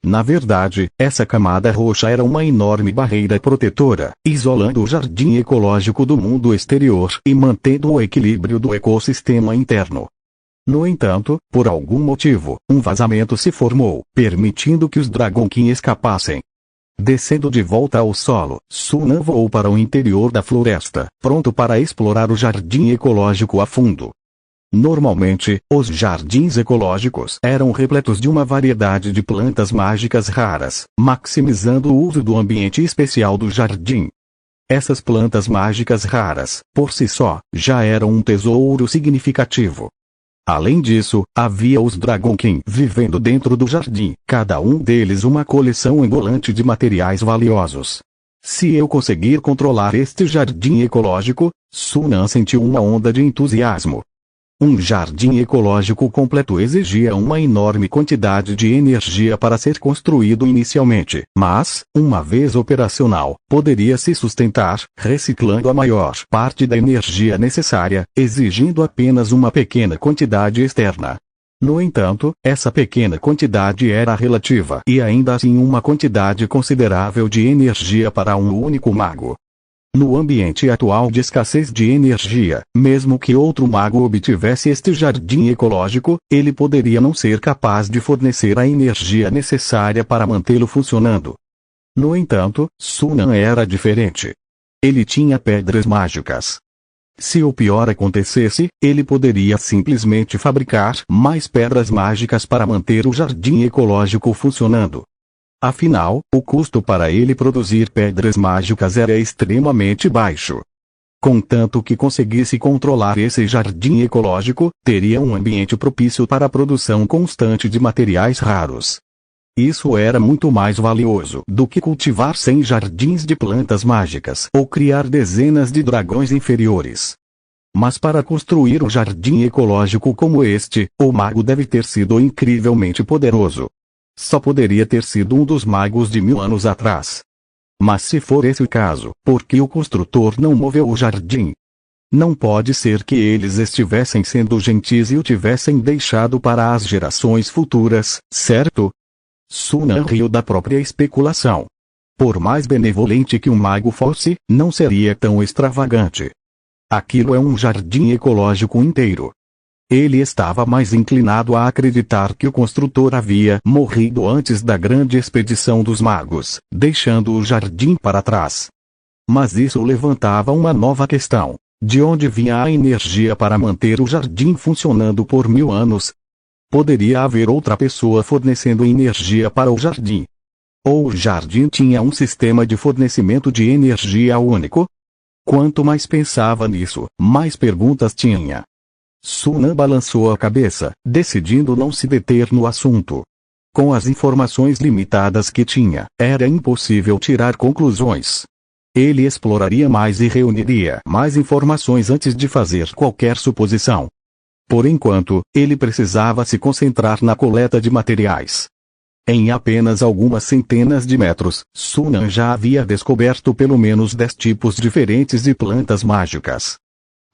Na verdade, essa camada roxa era uma enorme barreira protetora, isolando o jardim ecológico do mundo exterior e mantendo o equilíbrio do ecossistema interno. No entanto, por algum motivo, um vazamento se formou, permitindo que os Dragonkin escapassem. Descendo de volta ao solo, Sunan voou para o interior da floresta, pronto para explorar o jardim ecológico a fundo. Normalmente, os jardins ecológicos eram repletos de uma variedade de plantas mágicas raras, maximizando o uso do ambiente especial do jardim. Essas plantas mágicas raras, por si só, já eram um tesouro significativo. Além disso, havia os Dragonkin vivendo dentro do jardim, cada um deles uma coleção engolante de materiais valiosos. Se eu conseguir controlar este jardim ecológico, Sunan sentiu uma onda de entusiasmo. Um jardim ecológico completo exigia uma enorme quantidade de energia para ser construído inicialmente, mas, uma vez operacional, poderia se sustentar, reciclando a maior parte da energia necessária, exigindo apenas uma pequena quantidade externa. No entanto, essa pequena quantidade era relativa e ainda assim uma quantidade considerável de energia para um único mago. No ambiente atual de escassez de energia, mesmo que outro mago obtivesse este jardim ecológico, ele poderia não ser capaz de fornecer a energia necessária para mantê-lo funcionando. No entanto, Sunan era diferente. Ele tinha pedras mágicas. Se o pior acontecesse, ele poderia simplesmente fabricar mais pedras mágicas para manter o jardim ecológico funcionando. Afinal, o custo para ele produzir pedras mágicas era extremamente baixo. Contanto que conseguisse controlar esse jardim ecológico, teria um ambiente propício para a produção constante de materiais raros. Isso era muito mais valioso do que cultivar 100 jardins de plantas mágicas ou criar dezenas de dragões inferiores. Mas para construir um jardim ecológico como este, o mago deve ter sido incrivelmente poderoso. Só poderia ter sido um dos magos de 1000 anos atrás. Mas se for esse o caso, por que o construtor não moveu o jardim? Não pode ser que eles estivessem sendo gentis e o tivessem deixado para as gerações futuras, certo? Sunan riu da própria especulação. Por mais benevolente que um mago fosse, não seria tão extravagante. Aquilo é um jardim ecológico inteiro. Ele estava mais inclinado a acreditar que o construtor havia morrido antes da grande expedição dos magos, deixando o jardim para trás. Mas isso levantava uma nova questão: de onde vinha a energia para manter o jardim funcionando por 1000 anos? Poderia haver outra pessoa fornecendo energia para o jardim. Ou o jardim tinha um sistema de fornecimento de energia único? Quanto mais pensava nisso, mais perguntas tinha. Sunan balançou a cabeça, decidindo não se deter no assunto. Com as informações limitadas que tinha, era impossível tirar conclusões. Ele exploraria mais e reuniria mais informações antes de fazer qualquer suposição. Por enquanto, ele precisava se concentrar na coleta de materiais. Em apenas algumas centenas de metros, Sunan já havia descoberto pelo menos 10 tipos diferentes de plantas mágicas.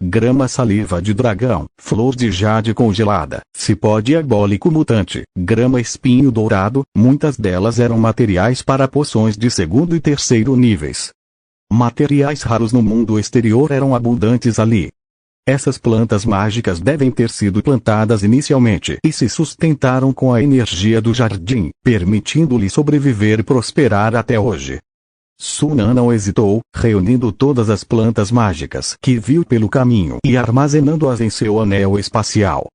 Grama saliva de dragão, flor de jade congelada, cipó diabólico mutante, grama espinho dourado, muitas delas eram materiais para poções de segundo e terceiro níveis. Materiais raros no mundo exterior eram abundantes ali. Essas plantas mágicas devem ter sido plantadas inicialmente e se sustentaram com a energia do jardim, permitindo-lhe sobreviver e prosperar até hoje. Sunan não hesitou, reunindo todas as plantas mágicas que viu pelo caminho e armazenando-as em seu anel espacial.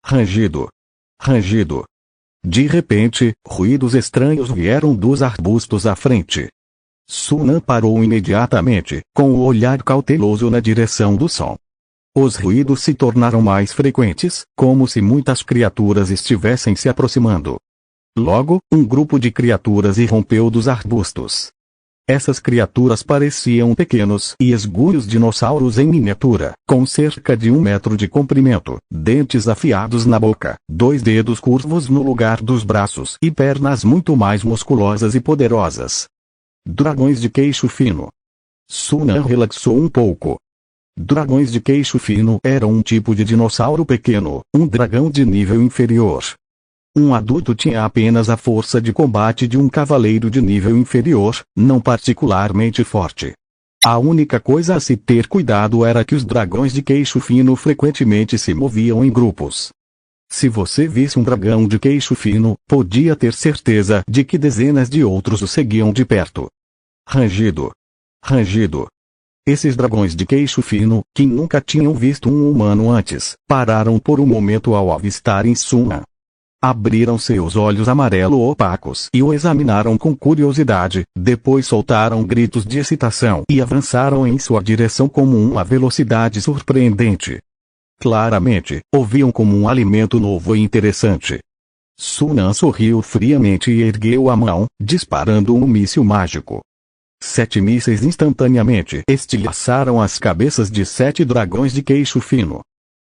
Rangido. Rangido. De repente, ruídos estranhos vieram dos arbustos à frente. Sunan parou imediatamente, com o olhar cauteloso na direção do som. Os ruídos se tornaram mais frequentes, como se muitas criaturas estivessem se aproximando. Logo, um grupo de criaturas irrompeu dos arbustos. Essas criaturas pareciam pequenos e esguios dinossauros em miniatura, com cerca de 1 metro de comprimento, dentes afiados na boca, 2 dedos curvos no lugar dos braços e pernas muito mais musculosas e poderosas. Dragões de queixo fino. Sunan relaxou um pouco. Dragões de queixo fino eram um tipo de dinossauro pequeno, um dragão de nível inferior. Um adulto tinha apenas a força de combate de um cavaleiro de nível inferior, não particularmente forte. A única coisa a se ter cuidado era que os dragões de queixo fino frequentemente se moviam em grupos. Se você visse um dragão de queixo fino, podia ter certeza de que dezenas de outros o seguiam de perto. Rangido. Rangido. Esses dragões de queixo fino, que nunca tinham visto um humano antes, pararam por um momento ao avistarem Sunan. Abriram seus olhos amarelo-opacos e o examinaram com curiosidade, depois soltaram gritos de excitação e avançaram em sua direção com uma velocidade surpreendente. Claramente, o viam como um alimento novo e interessante. Sunan sorriu friamente e ergueu a mão, disparando um míssil mágico. 7 mísseis instantaneamente estilhaçaram as cabeças de 7 dragões de queixo fino.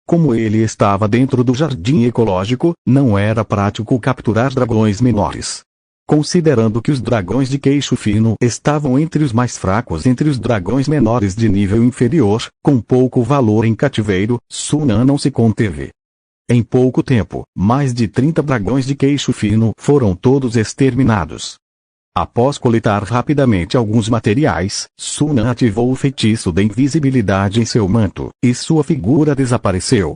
Como ele estava dentro do jardim ecológico, não era prático capturar dragões menores. Considerando que os dragões de queixo fino estavam entre os mais fracos entre os dragões menores de nível inferior, com pouco valor em cativeiro, Sunan não se conteve. Em pouco tempo, mais de 30 dragões de queixo fino foram todos exterminados. Após coletar rapidamente alguns materiais, Sunan ativou o feitiço da invisibilidade em seu manto, e sua figura desapareceu.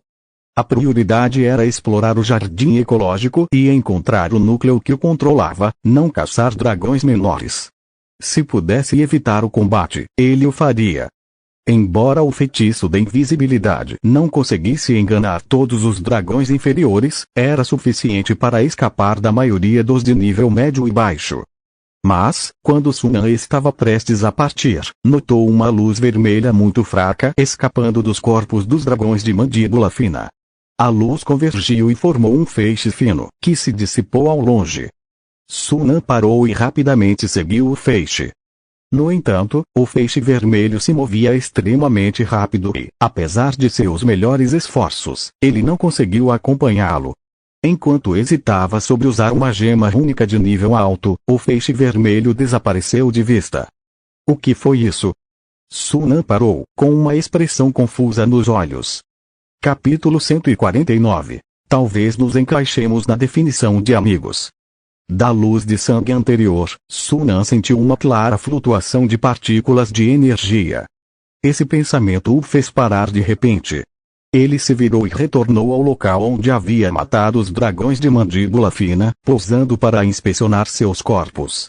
A prioridade era explorar o jardim ecológico e encontrar o núcleo que o controlava, não caçar dragões menores. Se pudesse evitar o combate, ele o faria. Embora o feitiço da invisibilidade não conseguisse enganar todos os dragões inferiores, era suficiente para escapar da maioria dos de nível médio e baixo. Mas, quando Sunan estava prestes a partir, notou uma luz vermelha muito fraca escapando dos corpos dos dragões de mandíbula fina. A luz convergiu e formou um feixe fino, que se dissipou ao longe. Sunan parou e rapidamente seguiu o feixe. No entanto, o feixe vermelho se movia extremamente rápido e, apesar de seus melhores esforços, ele não conseguiu acompanhá-lo. Enquanto hesitava sobre usar uma gema única de nível alto, o feixe vermelho desapareceu de vista. O que foi isso? Sunan parou, com uma expressão confusa nos olhos. Capítulo 149. Talvez nos encaixemos na definição de amigos. Da luz de sangue anterior, Sunan sentiu uma clara flutuação de partículas de energia. Esse pensamento o fez parar de repente. Ele se virou e retornou ao local onde havia matado os dragões de mandíbula fina, pousando para inspecionar seus corpos.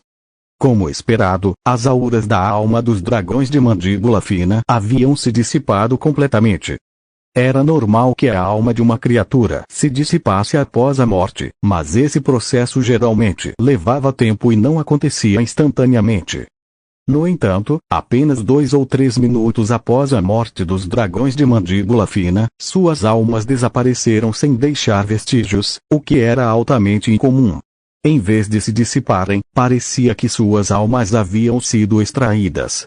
Como esperado, as auras da alma dos dragões de mandíbula fina haviam se dissipado completamente. Era normal que a alma de uma criatura se dissipasse após a morte, mas esse processo geralmente levava tempo e não acontecia instantaneamente. No entanto, apenas 2 ou 3 minutos após a morte dos dragões de mandíbula fina, suas almas desapareceram sem deixar vestígios, o que era altamente incomum. Em vez de se dissiparem, parecia que suas almas haviam sido extraídas.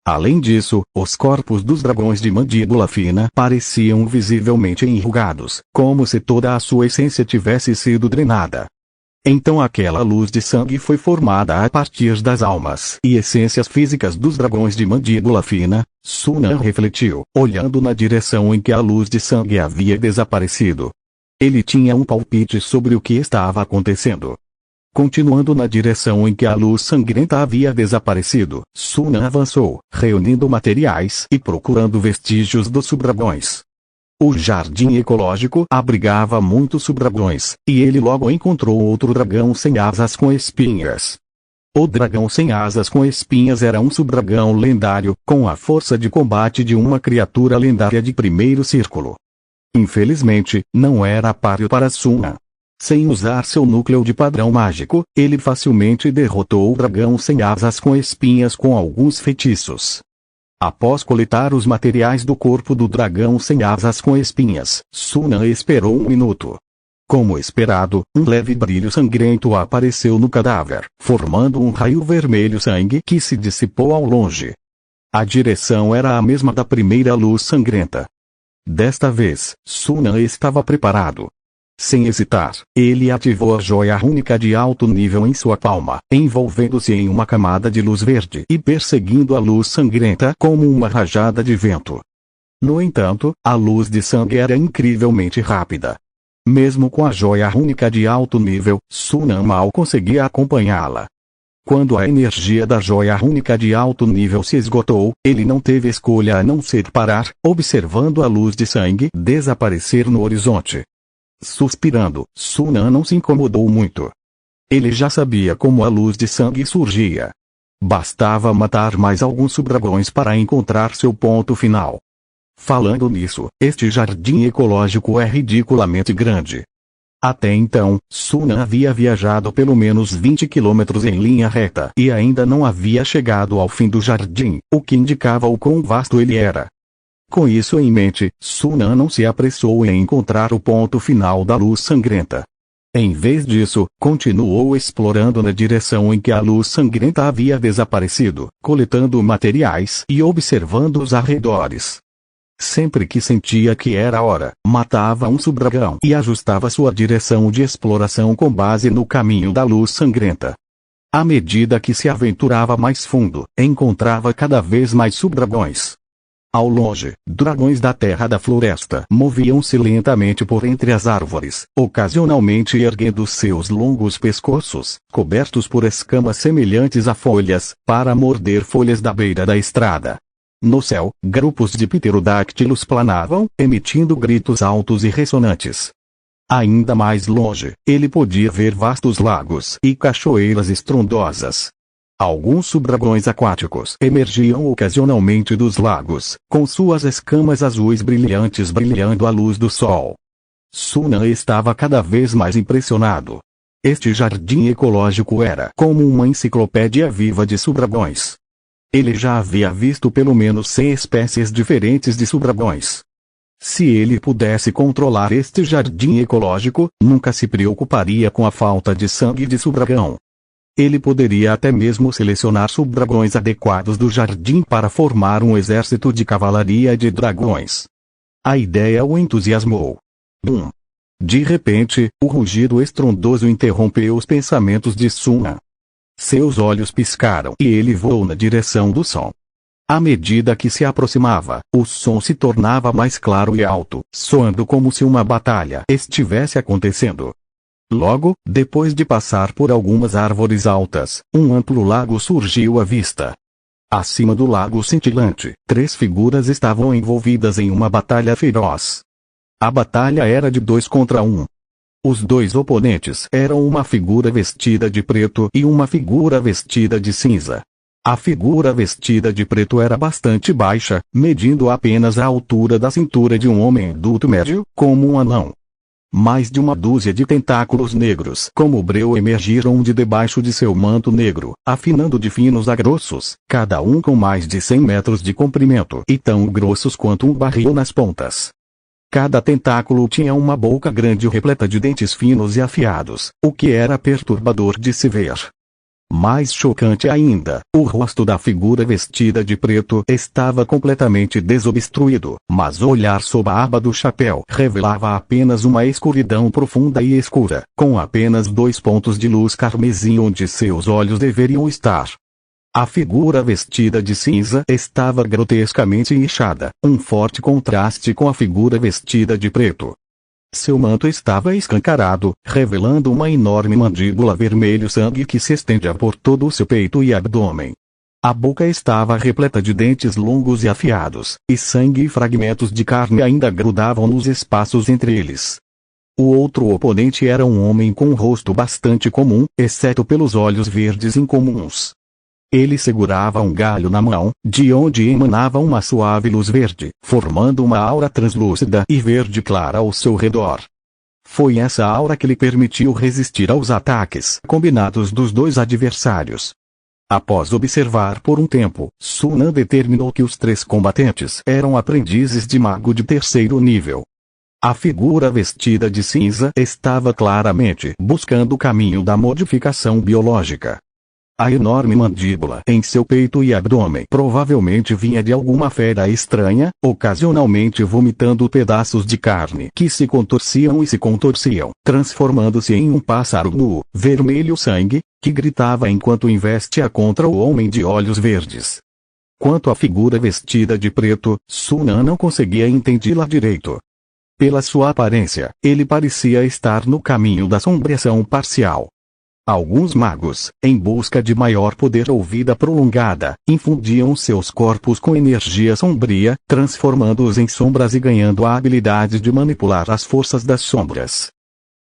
Além disso, os corpos dos dragões de mandíbula fina pareciam visivelmente enrugados, como se toda a sua essência tivesse sido drenada. Então aquela luz de sangue foi formada a partir das almas e essências físicas dos dragões de mandíbula fina. Sunan refletiu, olhando na direção em que a luz de sangue havia desaparecido. Ele tinha um palpite sobre o que estava acontecendo. Continuando na direção em que a luz sangrenta havia desaparecido, Sunan avançou, reunindo materiais e procurando vestígios dos subdragões. O jardim ecológico abrigava muitos subdragões, e ele logo encontrou outro dragão sem asas com espinhas. O dragão sem asas com espinhas era um subdragão lendário, com a força de combate de uma criatura lendária de primeiro círculo. Infelizmente, não era páreo para Sunan. Sem usar seu núcleo de padrão mágico, ele facilmente derrotou o dragão sem asas com espinhas com alguns feitiços. Após coletar os materiais do corpo do dragão sem asas com espinhas, Sunan esperou 1 minuto. Como esperado, um leve brilho sangrento apareceu no cadáver, formando um raio vermelho sangue que se dissipou ao longe. A direção era a mesma da primeira luz sangrenta. Desta vez, Sunan estava preparado. Sem hesitar, ele ativou a joia rúnica de alto nível em sua palma, envolvendo-se em uma camada de luz verde e perseguindo a luz sangrenta como uma rajada de vento. No entanto, a luz de sangue era incrivelmente rápida. Mesmo com a joia rúnica de alto nível, Sunan mal conseguia acompanhá-la. Quando a energia da joia rúnica de alto nível se esgotou, ele não teve escolha a não ser parar, observando a luz de sangue desaparecer no horizonte. Suspirando, Sunan não se incomodou muito. Ele já sabia como a luz de sangue surgia. Bastava matar mais alguns subdragões para encontrar seu ponto final. Falando nisso, este jardim ecológico é ridiculamente grande. Até então, Sunan havia viajado pelo menos 20 quilômetros em linha reta e ainda não havia chegado ao fim do jardim, o que indicava o quão vasto ele era. Com isso em mente, Sunan não se apressou em encontrar o ponto final da luz sangrenta. Em vez disso, continuou explorando na direção em que a luz sangrenta havia desaparecido, coletando materiais e observando os arredores. Sempre que sentia que era hora, matava um subdragão e ajustava sua direção de exploração com base no caminho da luz sangrenta. À medida que se aventurava mais fundo, encontrava cada vez mais subdragões. Ao longe, dragões da terra da floresta moviam-se lentamente por entre as árvores, ocasionalmente erguendo seus longos pescoços, cobertos por escamas semelhantes a folhas, para morder folhas da beira da estrada. No céu, grupos de pterodáctilos planavam, emitindo gritos altos e ressonantes. Ainda mais longe, ele podia ver vastos lagos e cachoeiras estrondosas. Alguns subdragões aquáticos emergiam ocasionalmente dos lagos, com suas escamas azuis brilhantes brilhando à luz do sol. Sunan estava cada vez mais impressionado. Este jardim ecológico era como uma enciclopédia viva de subdragões. Ele já havia visto pelo menos 100 espécies diferentes de subdragões. Se ele pudesse controlar este jardim ecológico, nunca se preocuparia com a falta de sangue de subdragão. Ele poderia até mesmo selecionar subdragões adequados do jardim para formar um exército de cavalaria de dragões. A ideia o entusiasmou. Bum! De repente, o rugido estrondoso interrompeu os pensamentos de Sunan. Seus olhos piscaram e ele voou na direção do som. À medida que se aproximava, o som se tornava mais claro e alto, soando como se uma batalha estivesse acontecendo. Logo, depois de passar por algumas árvores altas, um amplo lago surgiu à vista. Acima do lago cintilante, 3 figuras estavam envolvidas em uma batalha feroz. A batalha era de 2 contra 1. Os 2 oponentes eram uma figura vestida de preto e uma figura vestida de cinza. A figura vestida de preto era bastante baixa, medindo apenas a altura da cintura de um homem adulto médio, como um anão. Mais de uma dúzia de tentáculos negros como breu emergiram de debaixo de seu manto negro, afinando de finos a grossos, cada um com mais de 100 metros de comprimento e tão grossos quanto um barril nas pontas. Cada tentáculo tinha uma boca grande repleta de dentes finos e afiados, o que era perturbador de se ver. Mais chocante ainda, o rosto da figura vestida de preto estava completamente desobstruído, mas o olhar sob a aba do chapéu revelava apenas uma escuridão profunda e escura, com apenas 2 pontos de luz carmesim onde seus olhos deveriam estar. A figura vestida de cinza estava grotescamente inchada, um forte contraste com a figura vestida de preto. Seu manto estava escancarado, revelando uma enorme mandíbula vermelho-sangue que se estendia por todo o seu peito e abdômen. A boca estava repleta de dentes longos e afiados, e sangue e fragmentos de carne ainda grudavam nos espaços entre eles. O outro oponente era um homem com um rosto bastante comum, exceto pelos olhos verdes incomuns. Ele segurava um galho na mão, de onde emanava uma suave luz verde, formando uma aura translúcida e verde clara ao seu redor. Foi essa aura que lhe permitiu resistir aos ataques combinados dos 2 adversários. Após observar por um tempo, Sunan determinou que os 3 combatentes eram aprendizes de mago de 3º nível. A figura vestida de cinza estava claramente buscando o caminho da modificação biológica. A enorme mandíbula em seu peito e abdômen provavelmente vinha de alguma fera estranha, ocasionalmente vomitando pedaços de carne que se contorciam e se contorciam, transformando-se em um pássaro nu, vermelho sangue, que gritava enquanto investia contra o homem de olhos verdes. Quanto à figura vestida de preto, Sunan não conseguia entendê-la direito. Pela sua aparência, ele parecia estar no caminho da assombração parcial. Alguns magos, em busca de maior poder ou vida prolongada, infundiam seus corpos com energia sombria, transformando-os em sombras e ganhando a habilidade de manipular as forças das sombras.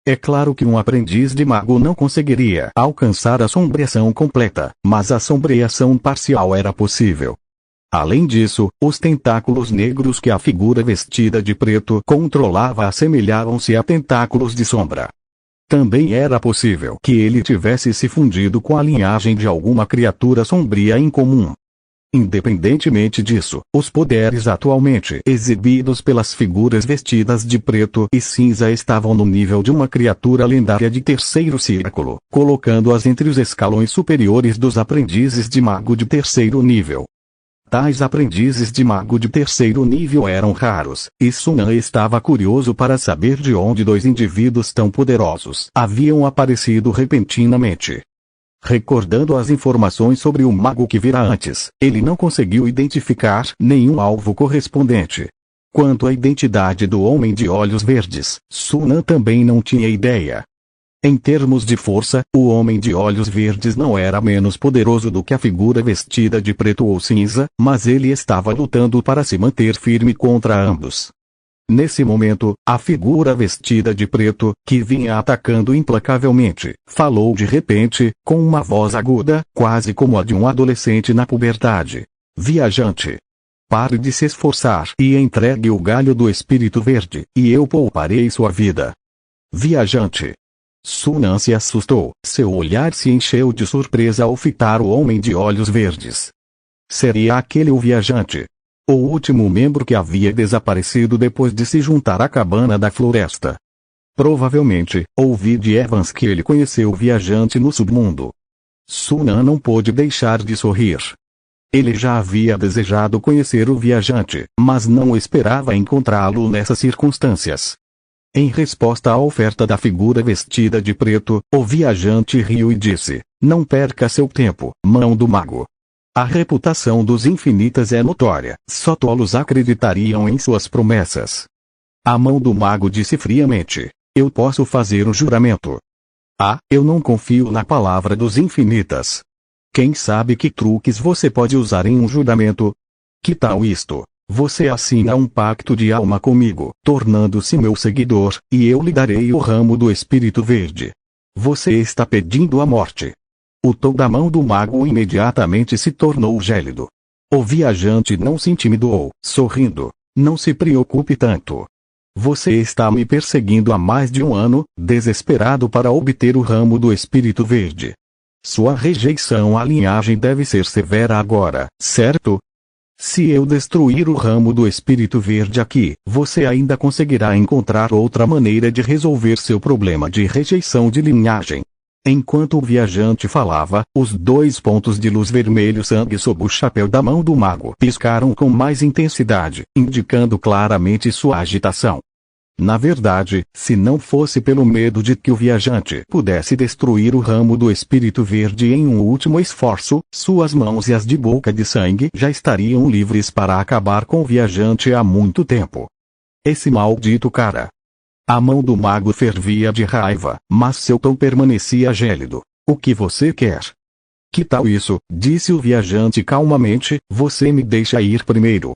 É claro que um aprendiz de mago não conseguiria alcançar a sombreação completa, mas a sombreação parcial era possível. Além disso, os tentáculos negros que a figura vestida de preto controlava assemelhavam-se a tentáculos de sombra. Também era possível que ele tivesse se fundido com a linhagem de alguma criatura sombria incomum. Independentemente disso, os poderes atualmente exibidos pelas figuras vestidas de preto e cinza estavam no nível de uma criatura lendária de 3º círculo, colocando-as entre os escalões superiores dos aprendizes de mago de 3º nível. Tais aprendizes de mago de 3º nível eram raros, e Sunan estava curioso para saber de onde 2 indivíduos tão poderosos haviam aparecido repentinamente. Recordando as informações sobre o mago que vira antes, ele não conseguiu identificar nenhum alvo correspondente. Quanto à identidade do homem de olhos verdes, Sunan também não tinha ideia. Em termos de força, o homem de olhos verdes não era menos poderoso do que a figura vestida de preto ou cinza, mas ele estava lutando para se manter firme contra ambos. Nesse momento, a figura vestida de preto, que vinha atacando implacavelmente, falou de repente, com uma voz aguda, quase como a de um adolescente na puberdade. Viajante! Pare de se esforçar e entregue o galho do espírito verde, e eu pouparei sua vida. Viajante! Sunan se assustou, seu olhar se encheu de surpresa ao fitar o homem de olhos verdes. Seria aquele o viajante? O último membro que havia desaparecido depois de se juntar à cabana da floresta. Provavelmente, ouvi de Evans que ele conheceu o viajante no submundo. Sunan não pôde deixar de sorrir. Ele já havia desejado conhecer o viajante, mas não esperava encontrá-lo nessas circunstâncias. Em resposta à oferta da figura vestida de preto, o viajante riu e disse: "Não perca seu tempo, mão do mago. A reputação dos infinitas é notória, só tolos acreditariam em suas promessas." A mão do mago disse friamente: "Eu posso fazer um juramento." "Ah, eu não confio na palavra dos infinitas." "Quem sabe que truques você pode usar em um juramento?" "Que tal isto? Você assina um pacto de alma comigo, tornando-se meu seguidor, e eu lhe darei o ramo do espírito verde. Você está pedindo a morte." O tom da mão do mago imediatamente se tornou gélido. O viajante não se intimidou, sorrindo. Não se preocupe tanto. Você está me perseguindo há mais de um ano, desesperado para obter o ramo do Espírito Verde. Sua rejeição à linhagem deve ser severa agora, certo? Se eu destruir o ramo do Espírito Verde aqui, você ainda conseguirá encontrar outra maneira de resolver seu problema de rejeição de linhagem. Enquanto o viajante falava, os 2 pontos de luz vermelho-sangue sob o chapéu da mão do mago piscaram com mais intensidade, indicando claramente sua agitação. Na verdade, se não fosse pelo medo de que o viajante pudesse destruir o ramo do Espírito Verde em um último esforço, suas mãos e as de Boca de Sangue já estariam livres para acabar com o viajante há muito tempo. Esse maldito cara! A mão do mago fervia de raiva, mas seu tom permanecia gélido. O que você quer? Que tal isso? Disse o viajante calmamente, você me deixa ir primeiro.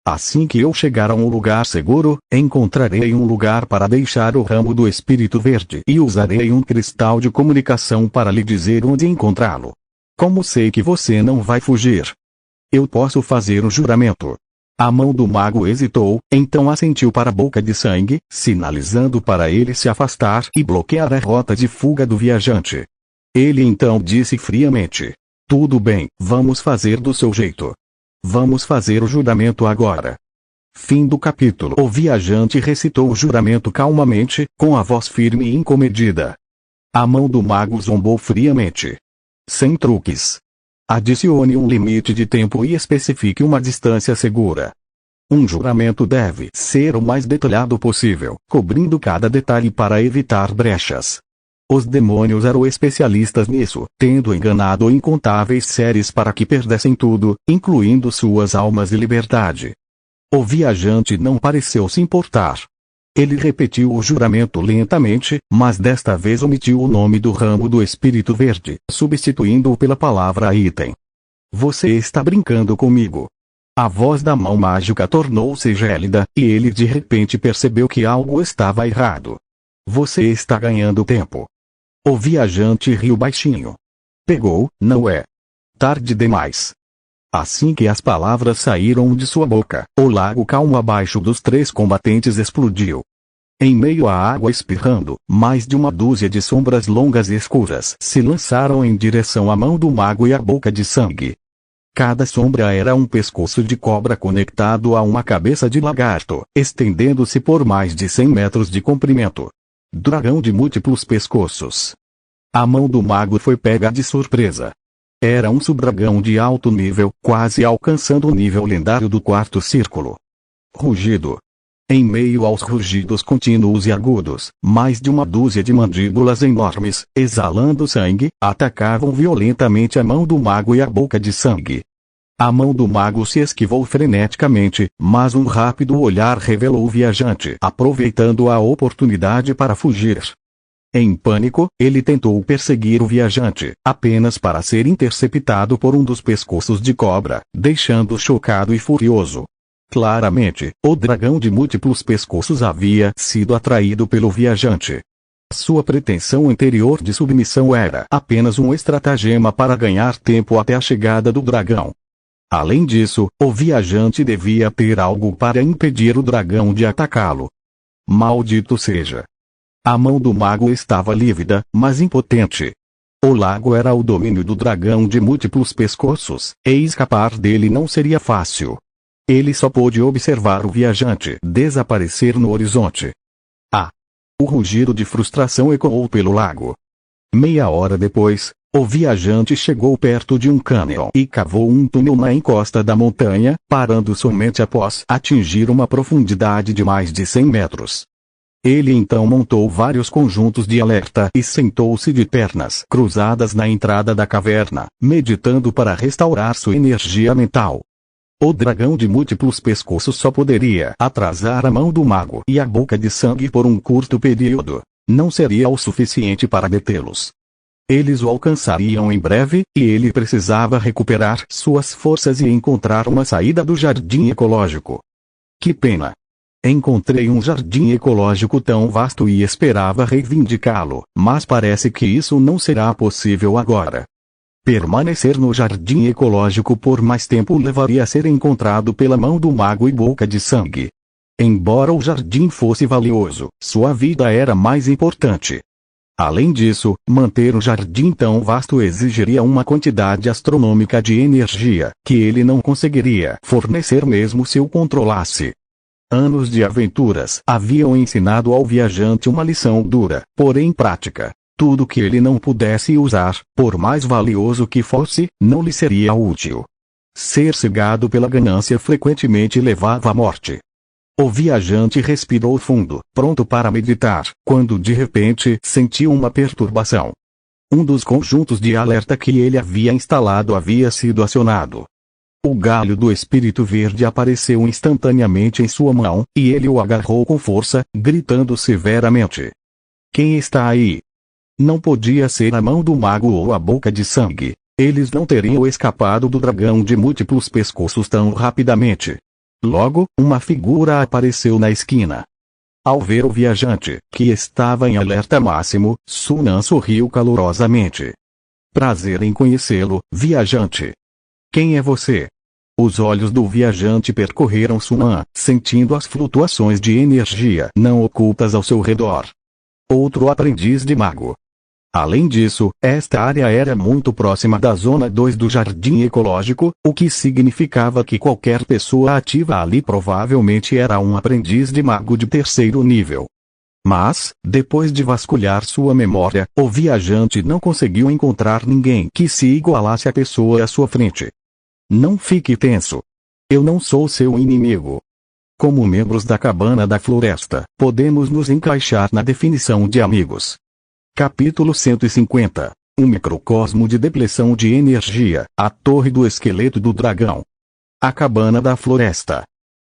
Assim que eu chegar a um lugar seguro, encontrarei um lugar para deixar o ramo do Espírito Verde e usarei um cristal de comunicação para lhe dizer onde encontrá-lo. Como sei que você não vai fugir? Eu posso fazer o juramento. A mão do mago hesitou, então assentiu para a Boca de Sangue, sinalizando para ele se afastar e bloquear a rota de fuga do viajante. Ele então disse friamente: tudo bem, vamos fazer do seu jeito. Vamos fazer o juramento agora. Fim do capítulo. O viajante recitou o juramento calmamente, com a voz firme e incomedida. A mão do mago zombou friamente. Sem truques. Adicione um limite de tempo e especifique uma distância segura. Um juramento deve ser o mais detalhado possível, cobrindo cada detalhe para evitar brechas. Os demônios eram especialistas nisso, tendo enganado incontáveis seres para que perdessem tudo, incluindo suas almas e liberdade. O viajante não pareceu se importar. Ele repetiu o juramento lentamente, mas desta vez omitiu o nome do ramo do Espírito Verde, substituindo-o pela palavra item. Você está brincando comigo. A voz da mão mágica tornou-se gélida, e ele de repente percebeu que algo estava errado. Você está ganhando tempo. O viajante riu baixinho. Pegou, não é? Tarde demais. Assim que as palavras saíram de sua boca, o lago calmo abaixo dos 3 combatentes explodiu. Em meio à água espirrando, mais de uma dúzia de sombras longas e escuras se lançaram em direção à mão do mago e à Boca de Sangue. Cada sombra era um pescoço de cobra conectado a uma cabeça de lagarto, estendendo-se por mais de 100 metros de comprimento. Dragão de múltiplos pescoços. A mão do mago foi pega de surpresa. Era um subdragão de alto nível, quase alcançando o nível lendário do 4º círculo. Rugido. Em meio aos rugidos contínuos e agudos, mais de uma dúzia de mandíbulas enormes, exalando sangue, atacavam violentamente a mão do mago e a Boca de Sangue. A mão do mago se esquivou freneticamente, mas um rápido olhar revelou o viajante, aproveitando a oportunidade para fugir. Em pânico, ele tentou perseguir o viajante, apenas para ser interceptado por um dos pescoços de cobra, deixando-o chocado e furioso. Claramente, o dragão de múltiplos pescoços havia sido atraído pelo viajante. Sua pretensão anterior de submissão era apenas um estratagema para ganhar tempo até a chegada do dragão. Além disso, o viajante devia ter algo para impedir o dragão de atacá-lo. Maldito seja! A mão do mago estava lívida, mas impotente. O lago era o domínio do dragão de múltiplos pescoços, e escapar dele não seria fácil. Ele só pôde observar o viajante desaparecer no horizonte. O rugido de frustração ecoou pelo lago. Meia hora depois, o viajante chegou perto de um cânion e cavou um túnel na encosta da montanha, parando somente após atingir uma profundidade de mais de 100 metros. Ele então montou vários conjuntos de alerta e sentou-se de pernas cruzadas na entrada da caverna, meditando para restaurar sua energia mental. O dragão de múltiplos pescoços só poderia atrasar a mão do mago e a Boca de Sangue por um curto período. Não seria o suficiente para detê-los. Eles o alcançariam em breve, e ele precisava recuperar suas forças e encontrar uma saída do jardim ecológico. Que pena! Encontrei um jardim ecológico tão vasto e esperava reivindicá-lo, mas parece que isso não será possível agora. Permanecer no jardim ecológico por mais tempo levaria a ser encontrado pela mão do mago e Boca de Sangue. Embora o jardim fosse valioso, sua vida era mais importante. Além disso, manter um jardim tão vasto exigiria uma quantidade astronômica de energia, que ele não conseguiria fornecer mesmo se o controlasse. Anos de aventuras haviam ensinado ao viajante uma lição dura, porém prática. Tudo que ele não pudesse usar, por mais valioso que fosse, não lhe seria útil. Ser cegado pela ganância frequentemente levava à morte. O viajante respirou fundo, pronto para meditar, quando de repente sentiu uma perturbação. Um dos conjuntos de alerta que ele havia instalado havia sido acionado. O galho do espírito verde apareceu instantaneamente em sua mão, e ele o agarrou com força, gritando severamente: "Quem está aí?" Não podia ser a mão do mago ou a Boca de Sangue. Eles não teriam escapado do dragão de múltiplos pescoços tão rapidamente. Logo, uma figura apareceu na esquina. Ao ver o viajante, que estava em alerta máximo, Sunan sorriu calorosamente. "Prazer em conhecê-lo, viajante. Quem é você?" Os olhos do viajante percorreram Sunan, sentindo as flutuações de energia não ocultas ao seu redor. Outro aprendiz de mago. Além disso, esta área era muito próxima da Zona 2 do Jardim Ecológico, o que significava que qualquer pessoa ativa ali provavelmente era um aprendiz de mago de terceiro nível. Mas, depois de vasculhar sua memória, o viajante não conseguiu encontrar ninguém que se igualasse à pessoa à sua frente. Não fique tenso. Eu não sou seu inimigo. Como membros da Cabana da Floresta, podemos nos encaixar na definição de amigos. Capítulo 150. Um microcosmo de depleção de energia, a Torre do Esqueleto do Dragão. A Cabana da Floresta.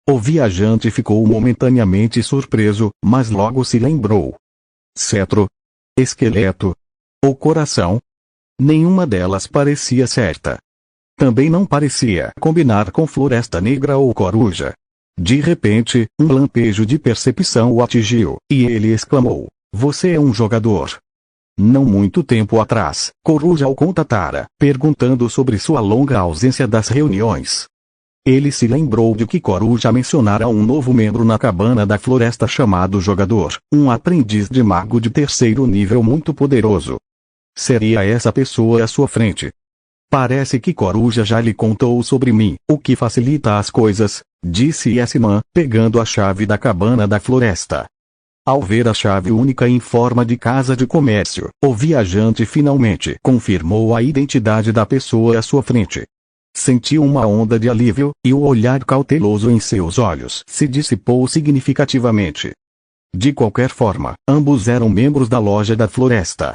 O viajante ficou momentaneamente surpreso, mas logo se lembrou. Cetro? Esqueleto? Ou coração? Nenhuma delas parecia certa. Também não parecia combinar com Floresta Negra ou Coruja. De repente, um lampejo de percepção o atingiu, e ele exclamou: "Você é um jogador." Não muito tempo atrás, Coruja o contatara, perguntando sobre sua longa ausência das reuniões. Ele se lembrou de que Coruja mencionara um novo membro na Cabana da Floresta chamado Jogador, um aprendiz de mago de terceiro nível muito poderoso. Seria essa pessoa à sua frente? "Parece que Coruja já lhe contou sobre mim, o que facilita as coisas", disse Yesman, pegando a chave da Cabana da Floresta. Ao ver a chave única em forma de casa de comércio, o viajante finalmente confirmou a identidade da pessoa à sua frente. Sentiu uma onda de alívio, e o olhar cauteloso em seus olhos se dissipou significativamente. De qualquer forma, ambos eram membros da Loja da Floresta.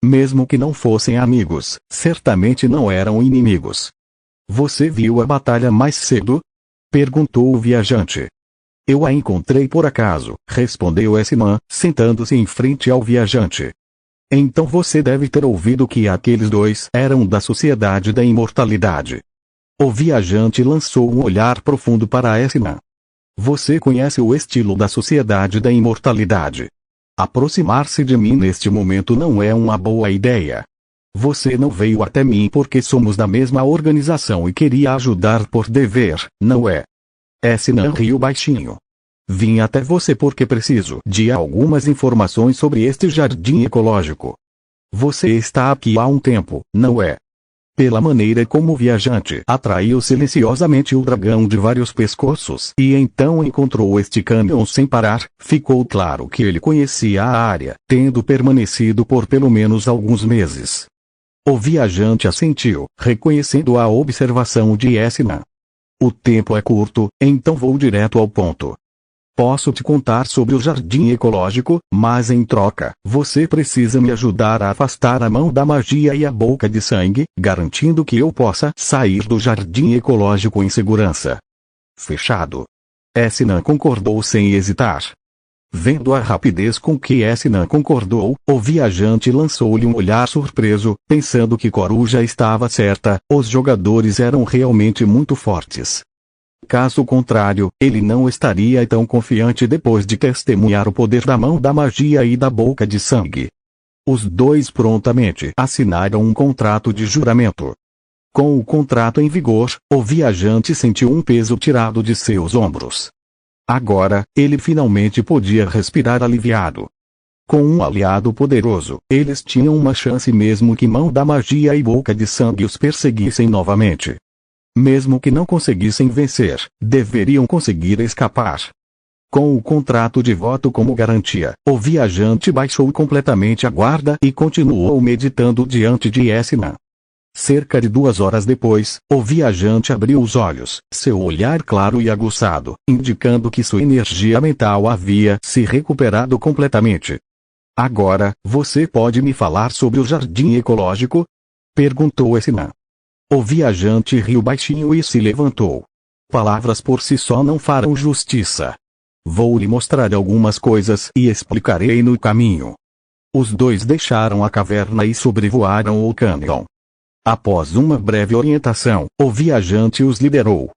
Mesmo que não fossem amigos, certamente não eram inimigos. "Você viu a batalha mais cedo?" perguntou o viajante. "Eu a encontrei por acaso", respondeu Yesman, sentando-se em frente ao viajante. "Então você deve ter ouvido que aqueles dois eram da Sociedade da Imortalidade." O viajante lançou um olhar profundo para Yesman. "Você conhece o estilo da Sociedade da Imortalidade. Aproximar-se de mim neste momento não é uma boa ideia. Você não veio até mim porque somos da mesma organização e queria ajudar por dever, não é?" Yesman riu baixinho. "Vim até você porque preciso de algumas informações sobre este jardim ecológico. Você está aqui há um tempo, não é?" Pela maneira como o viajante atraiu silenciosamente o dragão de vários pescoços e então encontrou este cânion sem parar, ficou claro que ele conhecia a área, tendo permanecido por pelo menos alguns meses. O viajante assentiu, reconhecendo a observação de Yesman. "O tempo é curto, então vou direto ao ponto. Posso te contar sobre o jardim ecológico, mas em troca, você precisa me ajudar a afastar a mão da magia e a Boca de Sangue, garantindo que eu possa sair do jardim ecológico em segurança." "Fechado." Yesman concordou sem hesitar. Vendo a rapidez com que Yesman concordou, o viajante lançou-lhe um olhar surpreso, pensando que Coruja estava certa, os jogadores eram realmente muito fortes. Caso contrário, ele não estaria tão confiante depois de testemunhar o poder da mão da magia e da Boca de Sangue. Os dois prontamente assinaram um contrato de juramento. Com o contrato em vigor, o viajante sentiu um peso tirado de seus ombros. Agora, ele finalmente podia respirar aliviado. Com um aliado poderoso, eles tinham uma chance mesmo que mão da magia e boca de sangue os perseguissem novamente. Mesmo que não conseguissem vencer, deveriam conseguir escapar. Com o contrato de voto como garantia, o viajante baixou completamente a guarda e continuou meditando diante de Esnan. Cerca de 2 horas depois, o viajante abriu os olhos, seu olhar claro e aguçado, indicando que sua energia mental havia se recuperado completamente. Agora, você pode me falar sobre o jardim ecológico? Perguntou Esnan. O viajante riu baixinho e se levantou. Palavras por si só não farão justiça. Vou lhe mostrar algumas coisas e explicarei no caminho. Os dois deixaram a caverna e sobrevoaram o cânion. Após uma breve orientação, o viajante os liderou.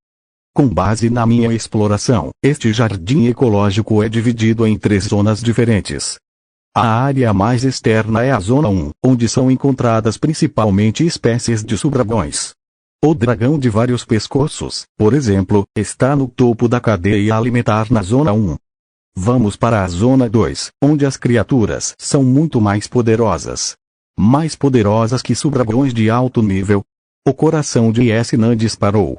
Com base na minha exploração, este jardim ecológico é dividido em 3 zonas diferentes. A área mais externa é a Zona 1, onde são encontradas principalmente espécies de subdragões. O dragão de vários pescoços, por exemplo, está no topo da cadeia alimentar na Zona 1. Vamos para a Zona 2, onde as criaturas são muito mais poderosas. Mais poderosas que subdragões de alto nível. O coração de Esnan disparou.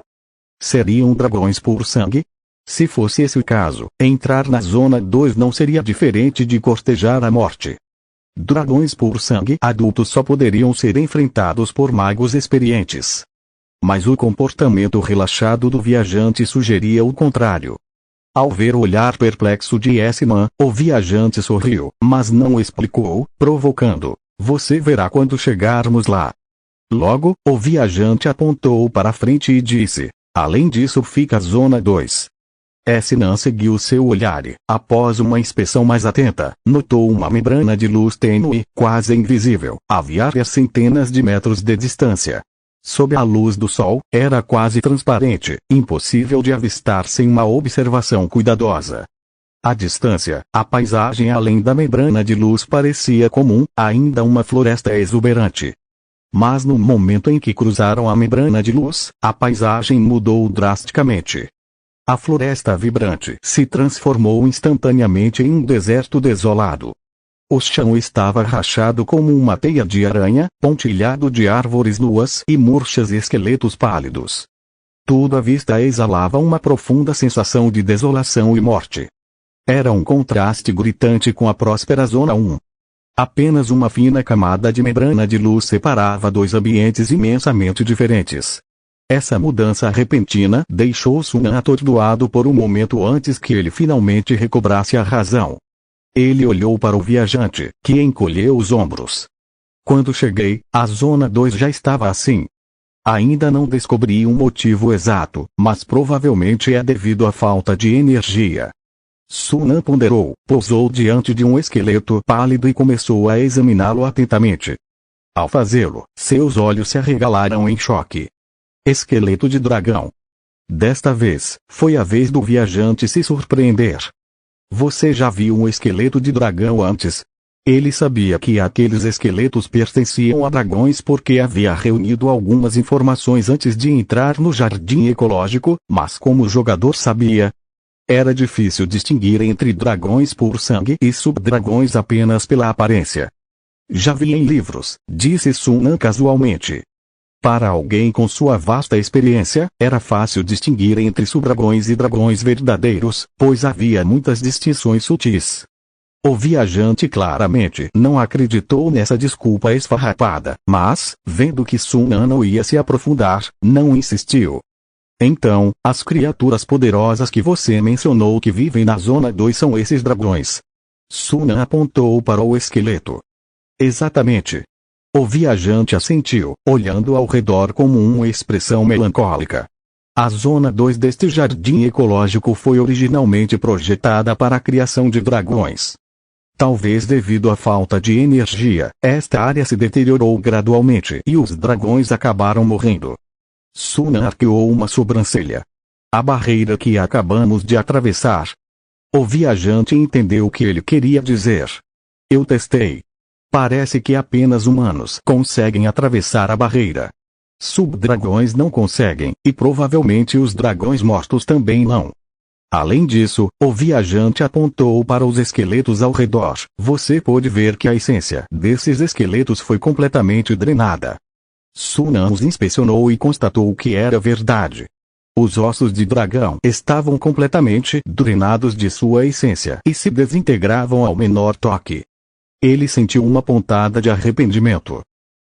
Seriam dragões por sangue? Se fosse esse o caso, entrar na Zona 2 não seria diferente de cortejar a morte. Dragões por sangue adultos só poderiam ser enfrentados por magos experientes. Mas o comportamento relaxado do viajante sugeria o contrário. Ao ver o olhar perplexo de Esnan, o viajante sorriu, mas não explicou, provocando. Você verá quando chegarmos lá. Logo, o viajante apontou para frente e disse, além disso fica a Zona 2. Esnan seguiu seu olhar e, após uma inspeção mais atenta, notou uma membrana de luz tênue, quase invisível, a várias centenas de metros de distância. Sob a luz do sol, era quase transparente, impossível de avistar sem uma observação cuidadosa. À distância, a paisagem além da membrana de luz parecia comum, ainda uma floresta exuberante. Mas no momento em que cruzaram a membrana de luz, a paisagem mudou drasticamente. A floresta vibrante se transformou instantaneamente em um deserto desolado. O chão estava rachado como uma teia de aranha, pontilhado de árvores nuas e murchas e esqueletos pálidos. Tudo à vista exalava uma profunda sensação de desolação e morte. Era um contraste gritante com a próspera Zona 1. Apenas uma fina camada de membrana de luz separava 2 ambientes imensamente diferentes. Essa mudança repentina deixou Sunan atordoado por um momento antes que ele finalmente recobrasse a razão. Ele olhou para o viajante, que encolheu os ombros. Quando cheguei, a Zona 2 já estava assim. Ainda não descobri um motivo exato, mas provavelmente é devido à falta de energia. Sunan ponderou, pousou diante de um esqueleto pálido e começou a examiná-lo atentamente. Ao fazê-lo, seus olhos se arregalaram em choque. Esqueleto de dragão. Desta vez, foi a vez do viajante se surpreender. Você já viu um esqueleto de dragão antes? Ele sabia que aqueles esqueletos pertenciam a dragões porque havia reunido algumas informações antes de entrar no jardim ecológico, mas como o jogador sabia, era difícil distinguir entre dragões por sangue e subdragões apenas pela aparência. Já vi em livros, disse Sunan casualmente. Para alguém com sua vasta experiência, era fácil distinguir entre subdragões e dragões verdadeiros, pois havia muitas distinções sutis. O viajante claramente não acreditou nessa desculpa esfarrapada, mas, vendo que Sunan não ia se aprofundar, não insistiu. Então, as criaturas poderosas que você mencionou que vivem na Zona 2 são esses dragões. Sunan apontou para o esqueleto. Exatamente. O viajante assentiu, olhando ao redor com uma expressão melancólica. A Zona 2 deste jardim ecológico foi originalmente projetada para a criação de dragões. Talvez devido à falta de energia, esta área se deteriorou gradualmente e os dragões acabaram morrendo. Sunan arqueou uma sobrancelha. A barreira que acabamos de atravessar. O viajante entendeu o que ele queria dizer. Eu testei. Parece que apenas humanos conseguem atravessar a barreira. Subdragões não conseguem, e provavelmente os dragões mortos também não. Além disso, o viajante apontou para os esqueletos ao redor. Você pôde ver que a essência desses esqueletos foi completamente drenada. Sunan os inspecionou e constatou que era verdade. Os ossos de dragão estavam completamente drenados de sua essência e se desintegravam ao menor toque. Ele sentiu uma pontada de arrependimento.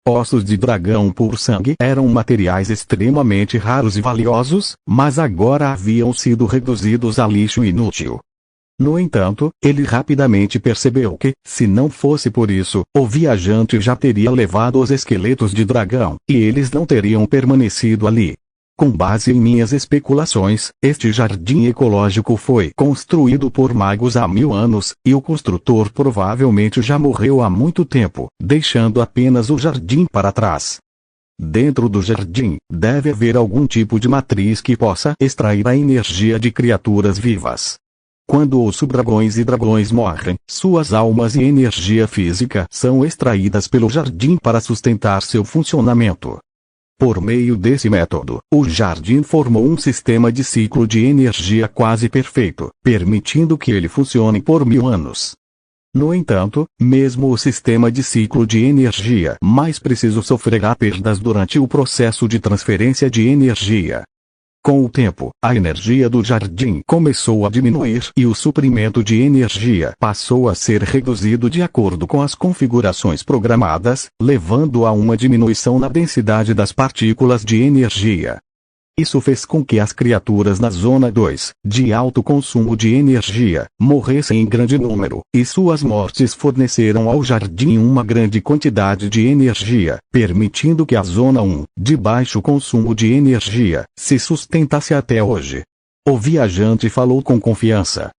Ossos de dragão por sangue eram materiais extremamente raros e valiosos, mas agora haviam sido reduzidos a lixo inútil. No entanto, ele rapidamente percebeu que, se não fosse por isso, o viajante já teria levado os esqueletos de dragão, e eles não teriam permanecido ali. Com base em minhas especulações, este jardim ecológico foi construído por magos há 1000 anos, e o construtor provavelmente já morreu há muito tempo, deixando apenas o jardim para trás. Dentro do jardim, deve haver algum tipo de matriz que possa extrair a energia de criaturas vivas. Quando os subdragões e dragões morrem, suas almas e energia física são extraídas pelo jardim para sustentar seu funcionamento. Por meio desse método, o jardim formou um sistema de ciclo de energia quase perfeito, permitindo que ele funcione por 1000 anos. No entanto, mesmo o sistema de ciclo de energia mais preciso sofrerá perdas durante o processo de transferência de energia. Com o tempo, a energia do jardim começou a diminuir e o suprimento de energia passou a ser reduzido de acordo com as configurações programadas, levando a uma diminuição na densidade das partículas de energia. Isso fez com que as criaturas na Zona 2, de alto consumo de energia, morressem em grande número, e suas mortes forneceram ao jardim uma grande quantidade de energia, permitindo que a Zona 1, de baixo consumo de energia, se sustentasse até hoje. O viajante falou com confiança.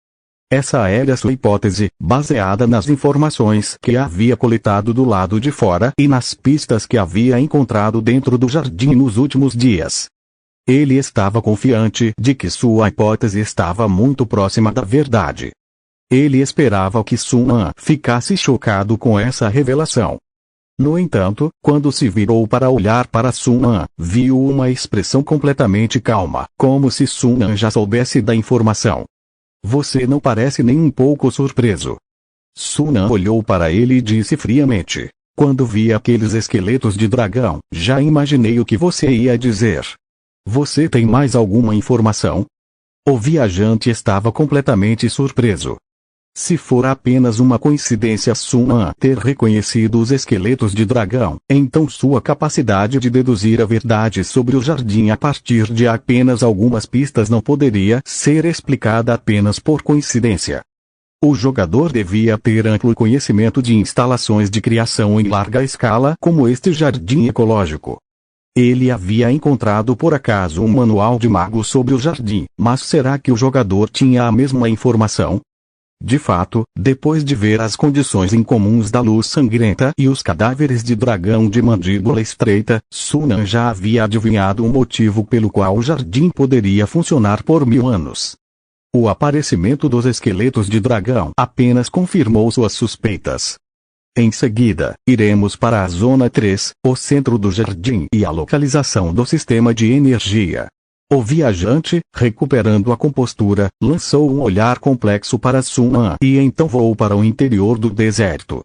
Essa era sua hipótese, baseada nas informações que havia coletado do lado de fora e nas pistas que havia encontrado dentro do jardim nos últimos dias. Ele estava confiante de que sua hipótese estava muito próxima da verdade. Ele esperava que Sunan ficasse chocado com essa revelação. No entanto, quando se virou para olhar para Sunan, viu uma expressão completamente calma, como se Sunan já soubesse da informação. Você não parece nem um pouco surpreso. Sunan olhou para ele e disse friamente: quando vi aqueles esqueletos de dragão, já imaginei o que você ia dizer. Você tem mais alguma informação? O viajante estava completamente surpreso. Se for apenas uma coincidência Sunan ter reconhecido os esqueletos de dragão, então sua capacidade de deduzir a verdade sobre o jardim a partir de apenas algumas pistas não poderia ser explicada apenas por coincidência. O jogador devia ter amplo conhecimento de instalações de criação em larga escala como este jardim ecológico. Ele havia encontrado por acaso um manual de mago sobre o jardim, mas será que o jogador tinha a mesma informação? De fato, depois de ver as condições incomuns da luz sangrenta e os cadáveres de dragão de mandíbula estreita, Sunan já havia adivinhado o motivo pelo qual o jardim poderia funcionar por 1000 anos. O aparecimento dos esqueletos de dragão apenas confirmou suas suspeitas. Em seguida, iremos para a Zona 3, o centro do jardim e a localização do sistema de energia. O viajante, recuperando a compostura, lançou um olhar complexo para Sunan e então voou para o interior do deserto.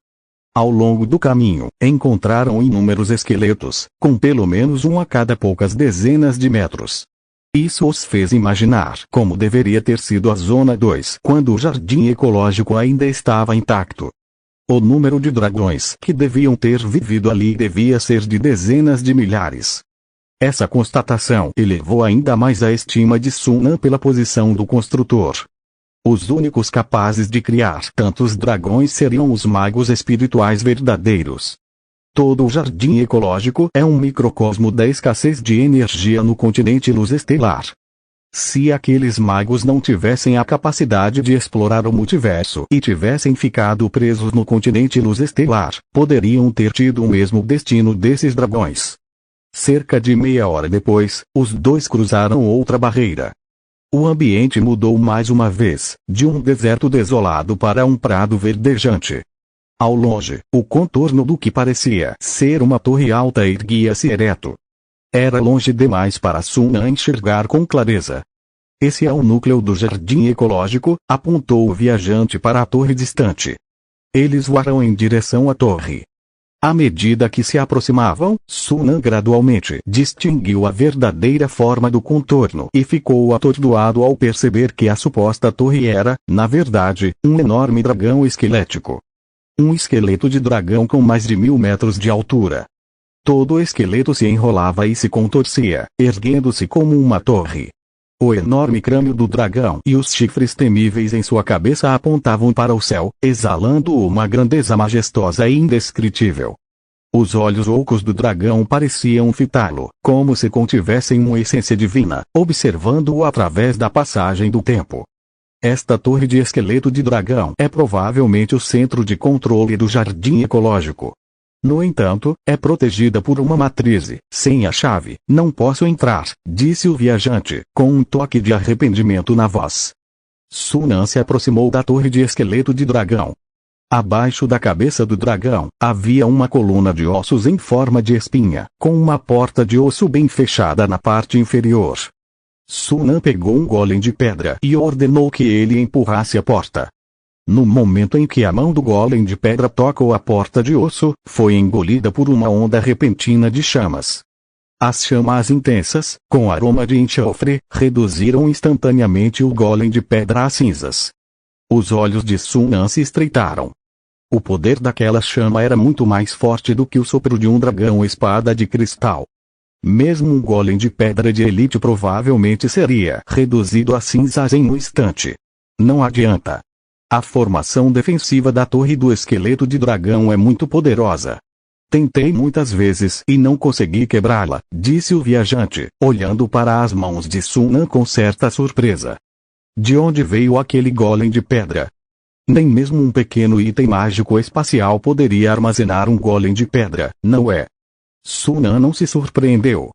Ao longo do caminho, encontraram inúmeros esqueletos, com pelo menos um a cada poucas dezenas de metros. Isso os fez imaginar como deveria ter sido a Zona 2 quando o jardim ecológico ainda estava intacto. O número de dragões que deviam ter vivido ali devia ser de dezenas de milhares. Essa constatação elevou ainda mais a estima de Sunan pela posição do construtor. Os únicos capazes de criar tantos dragões seriam os magos espirituais verdadeiros. Todo o jardim ecológico é um microcosmo da escassez de energia no continente luz estelar. Se aqueles magos não tivessem a capacidade de explorar o multiverso e tivessem ficado presos no continente luz estelar, poderiam ter tido o mesmo destino desses dragões. Cerca de meia hora depois, os dois cruzaram outra barreira. O ambiente mudou mais uma vez, de um deserto desolado para um prado verdejante. Ao longe, o contorno do que parecia ser uma torre alta erguia-se ereto. Era longe demais para Sun An enxergar com clareza. Esse é o núcleo do jardim ecológico, apontou o viajante para a torre distante. Eles voaram em direção à torre. À medida que se aproximavam, Sun An gradualmente distinguiu a verdadeira forma do contorno e ficou atordoado ao perceber que a suposta torre era, na verdade, um enorme dragão esquelético. Um esqueleto de dragão com mais de 1000 metros de altura. Todo o esqueleto se enrolava e se contorcia, erguendo-se como uma torre. O enorme crânio do dragão e os chifres temíveis em sua cabeça apontavam para o céu, exalando uma grandeza majestosa e indescritível. Os olhos ocos do dragão pareciam fitá-lo, como se contivessem uma essência divina, observando-o através da passagem do tempo. Esta torre de esqueleto de dragão é provavelmente o centro de controle do jardim ecológico. No entanto, é protegida por uma matriz. Sem a chave, não posso entrar, disse o viajante, com um toque de arrependimento na voz. Sun An se aproximou da torre de esqueleto de dragão. Abaixo da cabeça do dragão, havia uma coluna de ossos em forma de espinha, com uma porta de osso bem fechada na parte inferior. Sun An pegou um golem de pedra e ordenou que ele empurrasse a porta. No momento em que a mão do golem de pedra tocou a porta de osso, foi engolida por uma onda repentina de chamas. As chamas intensas, com aroma de enxofre, reduziram instantaneamente o golem de pedra a cinzas. Os olhos de Sun An se estreitaram. O poder daquela chama era muito mais forte do que o sopro de um dragão espada de cristal. Mesmo um golem de pedra de elite provavelmente seria reduzido a cinzas em um instante. Não adianta. A formação defensiva da torre do esqueleto de dragão é muito poderosa. Tentei muitas vezes e não consegui quebrá-la, disse o viajante, olhando para as mãos de Sun An com certa surpresa. De onde veio aquele golem de pedra? Nem mesmo um pequeno item mágico espacial poderia armazenar um golem de pedra, não é? Sun An não se surpreendeu.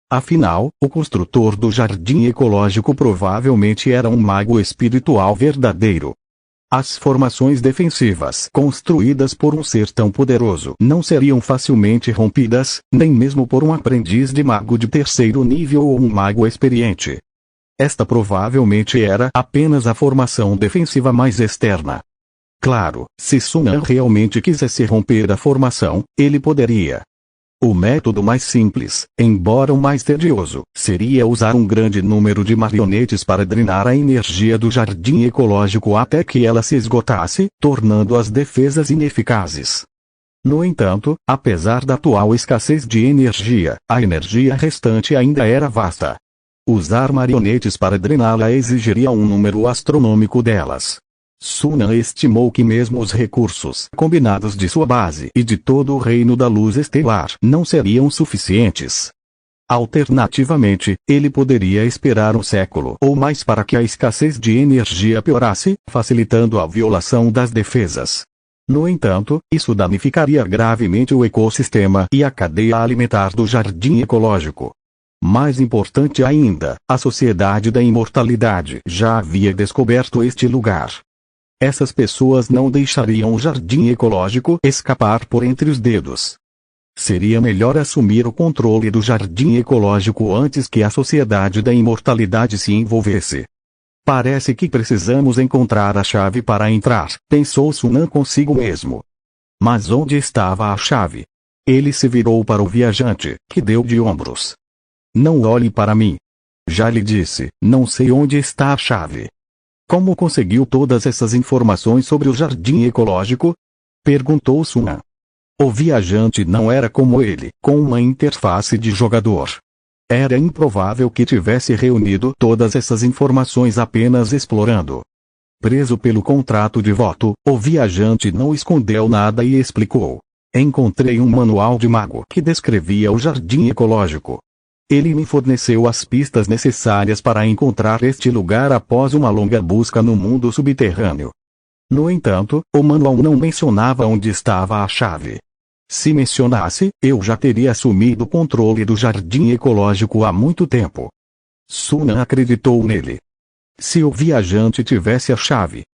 Afinal, o construtor do jardim ecológico provavelmente era um mago espiritual verdadeiro. As formações defensivas construídas por um ser tão poderoso não seriam facilmente rompidas, nem mesmo por um aprendiz de mago de terceiro nível ou um mago experiente. Esta provavelmente era apenas a formação defensiva mais externa. Claro, se Sun An realmente quisesse romper a formação, ele poderia. O método mais simples, embora o mais tedioso, seria usar um grande número de marionetes para drenar a energia do jardim ecológico até que ela se esgotasse, tornando as defesas ineficazes. No entanto, apesar da atual escassez de energia, a energia restante ainda era vasta. Usar marionetes para drená-la exigiria um número astronômico delas. Sun An estimou que mesmo os recursos combinados de sua base e de todo o reino da luz estelar não seriam suficientes. Alternativamente, ele poderia esperar um século ou mais para que a escassez de energia piorasse, facilitando a violação das defesas. No entanto, isso danificaria gravemente o ecossistema e a cadeia alimentar do jardim ecológico. Mais importante ainda, a Sociedade da Imortalidade já havia descoberto este lugar. Essas pessoas não deixariam o jardim ecológico escapar por entre os dedos. Seria melhor assumir o controle do jardim ecológico antes que a Sociedade da Imortalidade se envolvesse. Parece que precisamos encontrar a chave para entrar, pensou Sun An consigo mesmo. Mas onde estava a chave? Ele se virou para o viajante, que deu de ombros. Não olhe para mim. Já lhe disse, não sei onde está a chave. Como conseguiu todas essas informações sobre o jardim ecológico? Perguntou Sun An. O viajante não era como ele, com uma interface de jogador. Era improvável que tivesse reunido todas essas informações apenas explorando. Preso pelo contrato de voto, o viajante não escondeu nada e explicou. Encontrei um manual de mago que descrevia o jardim ecológico. Ele me forneceu as pistas necessárias para encontrar este lugar após uma longa busca no mundo subterrâneo. No entanto, o manual não mencionava onde estava a chave. Se mencionasse, eu já teria assumido o controle do jardim ecológico há muito tempo. Sun An acreditou nele. Se o viajante tivesse a chave,